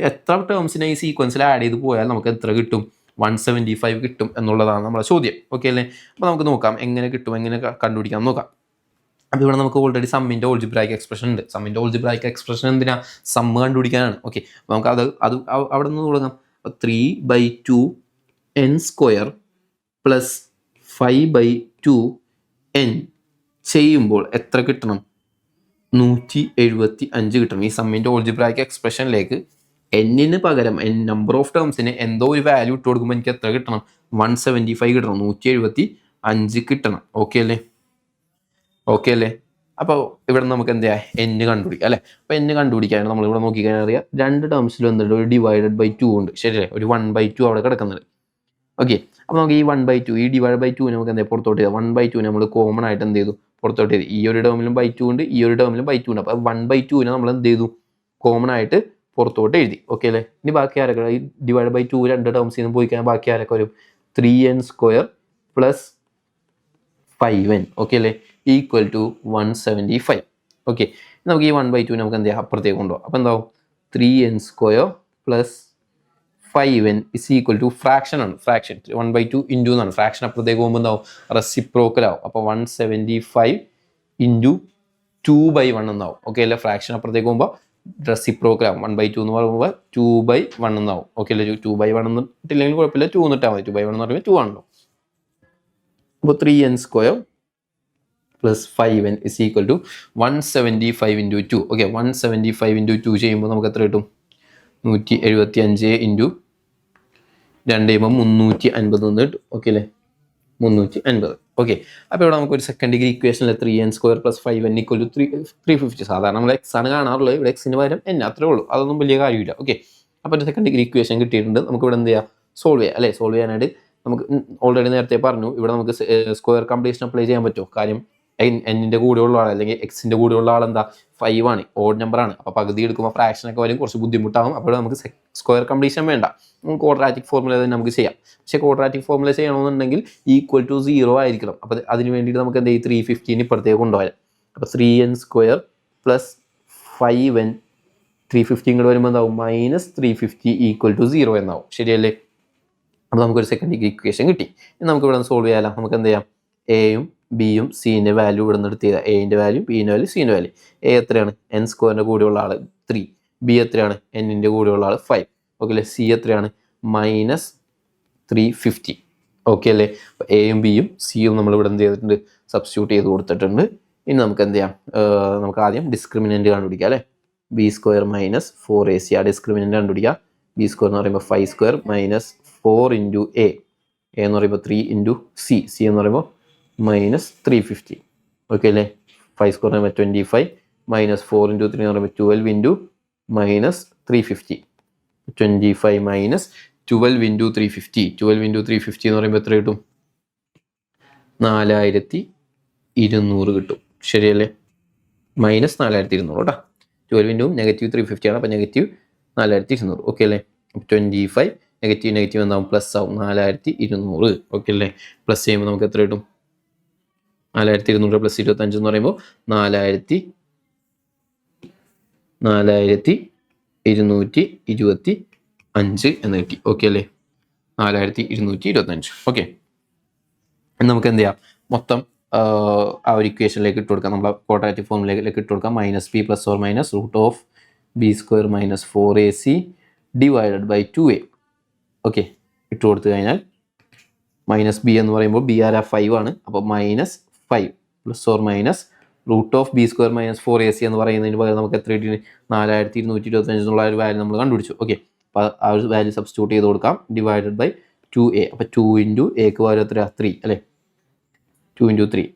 എത്ര ടേംസിനെ ഈ സീക്വൻസിൽ ആഡ് ചെയ്ത് പോയാൽ നമുക്ക് എത്ര കിട്ടും? 175 കിട്ടും എന്നുള്ളതാണ് നമ്മുടെ ചോദ്യം. ഓക്കെ അല്ലേ? അപ്പോൾ നമുക്ക് നോക്കാം എങ്ങനെ കിട്ടും, എങ്ങനെ കണ്ടുപിടിക്കാം നോക്കാം. അപ്പോൾ ഇവിടെ നമുക്ക് ഓൾറെഡി സമ്മിൻ്റെ ഓൾജിബ്രായിക് എക്സ്പ്രഷൻ ഉണ്ട്. സമ്മിൻ്റെ ഓൾജിബ്രായിക് എക്സ്പ്രഷൻ എന്തിനാ? സമ്മ് കണ്ടുപിടിക്കാനാണ്. ഓക്കെ, അപ്പോൾ നമുക്ക് അത് അവിടെ നിന്ന് തുടങ്ങാം. 3/2 n² പ്ലസ് 5/2 n ചെയ്യുമ്പോൾ എത്ര കിട്ടണം? 175 കിട്ടണം. ഈ സമ്മിൻ്റെ ഓൾജിബ്രായിക് എക്സ്പ്രഷനിലേക്ക് എന്നിന് പകരം നമ്പർ ഓഫ് ടേംസിന് എന്തോ ഒരു വാല്യൂ ഇട്ട് കൊടുക്കുമ്പോൾ എനിക്ക് എത്ര കിട്ടണം? 175 കിട്ടണം, 175 കിട്ടണം. ഓക്കെ അല്ലേ? ഓക്കെ അല്ലേ? അപ്പോൾ ഇവിടെ നമുക്ക് എന്താ n കണ്ടുപിടിക്കാം അല്ലേ? അപ്പോൾ n കണ്ടുപിടിക്കാനാണ് നമ്മളിവിടെ നോക്കിക്കഴിഞ്ഞാൽ അറിയാം രണ്ട് ടേംസിലും എന്തുണ്ട്? ഒരു /2 ഉണ്ട്. ശരിയല്ലേ? ഒരു 1/2 അവിടെ കിടക്കുന്നുണ്ട്. ഓക്കെ, അപ്പോൾ നമുക്ക് ഈ 1/2 ഈ /2 നമുക്ക് എന്താ പുറത്തോട്ട് ചെയ്താൽ 1/2 നമ്മൾ കോമൺ ആയിട്ട് എന്ത് ചെയ്തു? പുറത്തോട്ട് ചെയ്തു. ഈ ഒരു ടേമിലും /2 ഉണ്ട്, ഈ ഒരു ടേമിലും /2 ഉണ്ട്. അപ്പോൾ 1/2 നമ്മൾ എന്ത് ചെയ്തു? കോമൺ ആയിട്ട് പുറത്തോട്ട് എഴുതി. ഓക്കെ അല്ലേ? ഇനി ബാക്കി ആരൊക്കെ? ഈ /2 രണ്ട് ടേംസിൽ നിന്ന് പോയി കഴിഞ്ഞാൽ ബാക്കി ആരൊക്കെ വരും? 3n² plus 5n. ഓക്കെ അല്ലേ? = 175. ഓക്കെ, നമുക്ക് ഈ 1/2 നമുക്ക് എന്ത് ചെയ്യാം? അപ്പുറത്തേക്ക് കൊണ്ടുപോകാം. അപ്പോൾ എന്താവും? 3n² പ്ലസ് 5n = ഫ്രാക്ഷൻ ആണ്. ഫ്രാക്ഷൻ 1/2 ഇൻറ്റു എന്നാണ്. ഫ്രാക്ഷൻ അപ്പുറത്തേക്ക് പോകുമ്പോൾ എന്താവും? റെസിപ്രോക്കൽ ആവും. അപ്പോൾ 175 × 2/1 എന്നാവും. ഓക്കെ അല്ലേ? ഫ്രാക്ഷൻ അപ്പുറത്തേക്ക് പോകുമ്പോൾ റെസിപ്രോക്കൽ ആവും. 1/2 എന്ന് പറയുമ്പോൾ 2/1 എന്നാവും. ഓക്കെ അല്ലേ? 2/1 എന്നിട്ടില്ലെങ്കിൽ കുഴപ്പമില്ല, 2 എന്നിട്ടാൽ മതി. 2/1 എന്ന് പറയുമ്പോൾ 2 ആണല്ലോ. അപ്പോൾ 3n² പ്ലസ് 5n = 175 × 2. ഓക്കെ, 175 × 2 ചെയ്യുമ്പോൾ നമുക്ക് എത്ര കിട്ടും? 175 × 2 ചെയ്യുമ്പോൾ 350 എന്ന് കിട്ടും. ഓക്കെ അല്ലേ? 350. ഓക്കെ, അപ്പോൾ ഇവിടെ നമുക്കൊരു സെക്കൻഡ് ഡിഗ്രി ഇക്വേഷനിൽ 3n² പ്ലസ് 5n = 350. സാധാരണ നമ്മൾ എക്സ് ആണ് കാണാറുള്ളത്. ഇവിടെ എക്സിന് പകരം n, അത്രേ ഉള്ളൂ. അതൊന്നും വലിയ കാര്യമില്ല. ഓക്കെ, അപ്പോൾ ഒരു സെക്കൻഡ് ഡിഗ്രി ഇക്വേഷൻ കിട്ടിയിട്ടുണ്ട്. നമുക്ക് ഇവിടെ എന്ത് ചെയ്യാം? സോൾവ് ചെയ്യാം അല്ലേ? സോൾവ് ചെയ്യാനായിട്ട് നമുക്ക് ഓൾറെഡി നേരത്തെ പറഞ്ഞു ഇവിടെ നമുക്ക് സ്ക്വയർ കംപ്ലീഷൻ അപ്ലൈ ചെയ്യാൻ പറ്റുമോ? കാര്യം എന്നിൻ്റെ കൂടെയുള്ള ആൾ അല്ലെങ്കിൽ എക്സിൻ്റെ കൂടെയുള്ള ആൾ എന്താ 5 ആണ്, ഓഡ് നമ്പറാണ്. അപ്പോൾ പകുതി എടുക്കുമ്പോൾ ഫ്രാക്ഷനൊക്കെ വരും, കുറച്ച് ബുദ്ധിമുട്ടാകും. അപ്പോൾ നമുക്ക് സ്ക്വയർ കംപ്ലീഷൻ വേണ്ട, ക്വാഡ്രാറ്റിക് ഫോർമുല തന്നെ നമുക്ക് ചെയ്യാം. പക്ഷേ ക്വാഡ്രാറ്റിക് ഫോർമുല ചെയ്യണമെന്നുണ്ടെങ്കിൽ =0 ആയിരിക്കണം. അപ്പോൾ അതിന് വേണ്ടിയിട്ട് നമുക്ക് എന്ത് ചെയ്യും, 315 ഇപ്പുറത്തേക്ക് കൊണ്ടുപോയാൽ, അപ്പോൾ 3n² + 5n 350 ഇങ്ങോട്ട് വരുമ്പോൾ എന്താവും, -350 = 0 എന്നാവും. ശരിയല്ലേ? അപ്പോൾ നമുക്കൊരു സെക്കൻഡ് ഡിഗ്രി ഇക്വേഷൻ കിട്ടി. ഇനി നമുക്ക് ഇവിടെ നിന്ന് സോൾവ് ചെയ്യാമല്ലോ. നമുക്ക് എന്ത് ചെയ്യാം, എയും ബിയും സിൻ്റെ വാല്യൂ ഇവിടെ നിന്ന് എടുത്ത് ചെയ്താൽ എൻ്റെ വാല്യൂ, ബിൻ്റെ വാല്യൂ, സിൻ്റെ വാല്യൂ. എ എത്രയാണ്, n² കൂടെയുള്ള ആൾ 3, ബി എത്രയാണ്, എന്നിൻ്റെ കൂടെയുള്ള ആൾ 5. ഓക്കെ അല്ലേ? സി എത്രയാണ്, -350. ഓക്കെ അല്ലേ? അപ്പോൾ എയും ബിയും സിയും നമ്മൾ ഇവിടെ എന്ത് ചെയ്തിട്ടുണ്ട്, സബ്സ്റ്റിറ്റ്യൂട്ട് ചെയ്ത് കൊടുത്തിട്ടുണ്ട്. ഇനി നമുക്ക് എന്ത് ചെയ്യാം, നമുക്ക് ആദ്യം ഡിസ്ക്രിമിനൻ്റ് കണ്ടുപിടിക്കാം അല്ലേ. b² - 4ac ആ ഡിസ്ക്രിമിനൻ്റ് കണ്ടുപിടിക്കുക. b² എന്ന് പറയുമ്പോൾ 5² - 4 × a എന്ന് പറയുമ്പോൾ 3 × c എന്ന് പറയുമ്പോൾ -350. ഓക്കെ അല്ലേ? 5² എന്ന് പറയുമ്പോൾ 25 - 4 × 3 എന്ന് പറയുമ്പോൾ 12 × -350. 25 - 12 × 350. 12 × 350 എന്ന് പറയുമ്പോൾ എത്ര കിട്ടും, 4200 കിട്ടും. ശരിയല്ലേ? -4200 കേട്ടോ. 12 × -350 ആണ്, അപ്പോൾ -4200. ഓക്കെ അല്ലേ? 25 നെഗറ്റീവ് എന്താവും, പ്ലസ് ആവും, 4200. ഓക്കെ അല്ലേ? പ്ലസ് ചെയ്യുമ്പോൾ നമുക്ക് എത്ര കിട്ടും, 4200 + 25 എന്ന് പറയുമ്പോൾ 4225 എന്ന് കിട്ടി. ഓക്കെ അല്ലേ? 4225. ഓക്കെ, നമുക്ക് എന്ത് ചെയ്യാം, മൊത്തം ആ ഒരു ഇക്വേഷനിലേക്ക് ഇട്ട് കൊടുക്കാം. നമ്മൾ ക്വാഡ്രാറ്റിക് ഫോമിലേക്ക് ഇട്ട് കൊടുക്കാം. -b ± √b² - 4ac / 2a. Okay, ഇട്ട് കൊടുത്തു കഴിഞ്ഞാൽ -b എന്ന് പറയുമ്പോൾ b ആരാ, 5 ആണ്. അപ്പോൾ -5 ± √b² - 4ac എന്ന് പറയുന്നതിന് പകരം നമുക്ക് എത്ര കിട്ടി, 4225 എന്നുള്ള ഒരു വാല്യൂ നമ്മൾ കണ്ടുപിടിച്ചു. ഓക്കെ, അപ്പോൾ ആ ഒരു വാല്യൂ സബ്സ്റ്റിറ്റ്യൂട്ട് ചെയ്ത് കൊടുക്കാം. / 2a. അപ്പോൾ 2 × എക്ക് പകരം എത്ര, 3 അല്ലേ. 2 × 3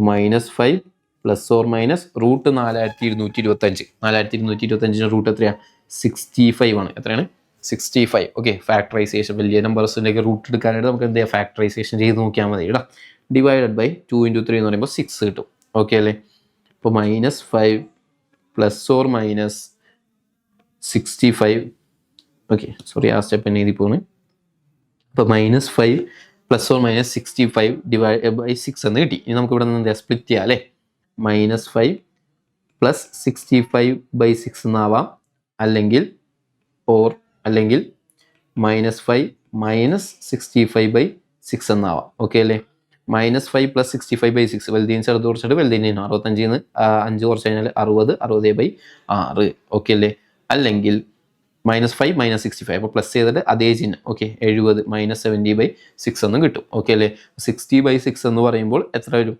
-5 ± √4225. 4225 റൂട്ട് എത്രയാണ്, 65 ആണ്. എത്രയാണ്, 65. ഓക്കെ, ഫാക്ടറൈസേഷൻ വലിയ നമ്പേഴ്സിൻ്റെയൊക്കെ റൂട്ട് എടുക്കാനായിട്ട് നമുക്ക് എന്ത് ചെയ്യാം, ഫാക്ടറൈസേഷൻ ചെയ്ത് നോക്കിയാൽ മതി കേട്ടോ. / 2 × 3 എന്ന് പറയുമ്പോൾ 6 കിട്ടും. ഓക്കെ അല്ലേ? അപ്പോൾ -5 ± 65. ഓക്കെ, സോറി, ആ സ്റ്റെപ്പ് തന്നെ എഴുതി പോകുന്നത്. അപ്പോൾ -5 ± 65 / 6 എന്ന് കിട്ടി. ഇനി നമുക്ക് ഇവിടെ നിന്ന് എന്താ സ്പ്ലിറ്റ് ചെയ്യാം അല്ലേ. -5 + 65 / 6 എന്നാവാം, അല്ലെങ്കിൽ -5 - 65 / 6 എന്നാവാം. ഓക്കെ അല്ലേ? -5 + 65 / 6 വലുതിന് ചെറുത് കുറച്ചിട്ട് വലുതിന് 65 5 കുറച്ച് കഴിഞ്ഞാൽ 60, 60/6. ഓക്കെ അല്ലേ? അല്ലെങ്കിൽ -5 - 65, അപ്പോൾ പ്ലസ് ചെയ്തിട്ട് അതേ ചിഹ്നം. ഓക്കെ, 70 - 70/6 എന്നും കിട്ടും. ഓക്കെ അല്ലേ? 60/6 എന്ന് പറയുമ്പോൾ എത്ര വരും,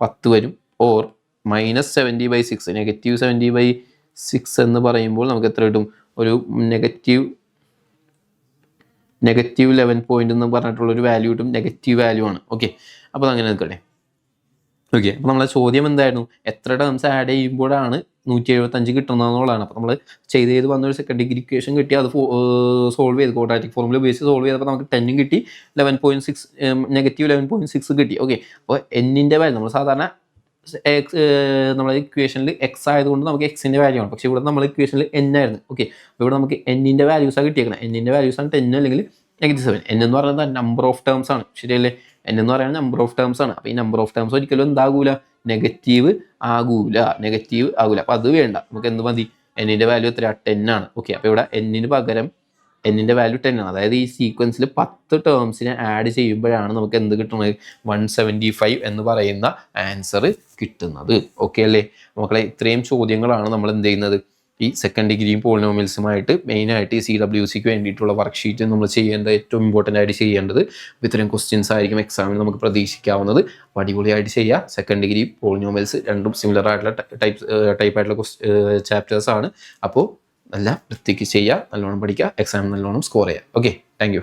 10 വരും. ഓർ -70/6 -70/6 എന്ന് പറയുമ്പോൾ നമുക്ക് എത്ര കിട്ടും, ഒരു -11 പോയിന്റ് എന്ന് പറഞ്ഞിട്ടുള്ളൊരു വാല്യൂ കിട്ടും. നെഗറ്റീവ് വാല്യൂ ആണ്. ഓക്കെ, അപ്പോൾ അങ്ങനെ നിൽക്കട്ടെ. ഓക്കെ, അപ്പോൾ നമ്മളെ ചോദ്യം എന്തായിരുന്നു, എത്ര ടേംസ് ആഡ് ചെയ്യുമ്പോഴാണ് 175 കിട്ടുന്നതെന്നുള്ളതാണ്. അപ്പോൾ നമ്മൾ ചെയ്ത് വന്നൊരു സെക്കൻഡ് ഡിഗ്രി ഇക്വേഷൻ കിട്ടി, അത് സോൾവ് ചെയ്ത് ക്വാഡ്രാറ്റിക് ഫോർമുല ഉപയോഗിച്ച് സോൾവ് ചെയ്തപ്പോൾ നമുക്ക് 10 കിട്ടി, -11.6 കിട്ടി. ഓക്കെ, അപ്പോൾ എന്നിൻ്റെ വാല്യൂ നമ്മൾ സാധാരണ നമ്മളെ ഇക്വേഷനിൽ എക്സ് ആയതുകൊണ്ട് നമുക്ക് എക്സിൻ്റെ വാല്യൂ ആണ്. പക്ഷേ ഇവിടെ നമ്മൾ ഇക്വേഷനിൽ n ആയിരുന്നു. ഓക്കെ, അപ്പോൾ ഇവിടെ നമുക്ക് എന്നിൻ്റെ വാല്യൂസാണ് കിട്ടിയേക്കണം. എന്നിൻ്റെ വാല്യൂസാണ് 10 അല്ലെങ്കിൽ -7. n എന്ന് പറയുന്നത് നമ്പർ ഓഫ് ടേംസ് ആണ്. ശരിയല്ലേ? n എന്ന് പറയുന്നത് നമ്പർ ഓഫ് ടേംസ് ആണ്. അപ്പോൾ ഈ നമ്പർ ഓഫ് ടേംസ് ഒരിക്കലും എന്താകൂല, നെഗറ്റീവ് ആകൂല. അപ്പോൾ അത് വേണ്ട, നമുക്ക് എന്ത് മതി, എന്നിൻ്റെ വാല്യൂ എത്ര, 10 ആണ്. ഓക്കെ, അപ്പോൾ ഇവിടെ എന്നിന് പകരം എന്നിൻ്റെ വാല്യൂ 10 ആണ്. അതായത് ഈ സീക്വൻസിൽ 10 ടേംസിനെ ആഡ് ചെയ്യുമ്പോഴാണ് നമുക്ക് എന്ത് കിട്ടുന്നത്, 175 എന്ന് പറയുന്ന ആൻസർ കിട്ടുന്നത്. ഓക്കെ അല്ലേ മക്കളെ? ഇത്രയും ചോദ്യങ്ങളാണ് നമ്മൾ എന്ത് ചെയ്യുന്നത്, ഈ സെക്കൻഡ് ഡിഗ്രിയും പോളിനോമിയൽസുമായിട്ട് മെയിനായിട്ട് ഈ CWCക്ക് വേണ്ടിയിട്ടുള്ള വർക്ക്ഷീറ്റ് നമ്മൾ ചെയ്യേണ്ടത്, ഏറ്റവും ഇമ്പോർട്ടൻ്റ് ആയിട്ട് ചെയ്യേണ്ടത്. ഇത്രയും ക്വസ്റ്റ്യൻസ് ആയിരിക്കും എക്സാമിന് നമുക്ക് പ്രതീക്ഷിക്കാവുന്നത്. അപ്പോൾ അടിപൊളിയായിട്ട് ചെയ്യുക. സെക്കൻഡ് ഡിഗ്രി പോളിനോമിയൽസ് രണ്ടും സിമിലർ ആയിട്ടുള്ള ടൈപ്പ് ആയിട്ടുള്ള ചാപ്റ്റേഴ്സ് ആണ്. അപ്പോൾ നല്ല വൃത്തിക്ക് ചെയ്യുക, നല്ലോണം പഠിക്കുക, എക്സാം നല്ലോണം സ്കോർ ചെയ്യുക. Okay, thank you.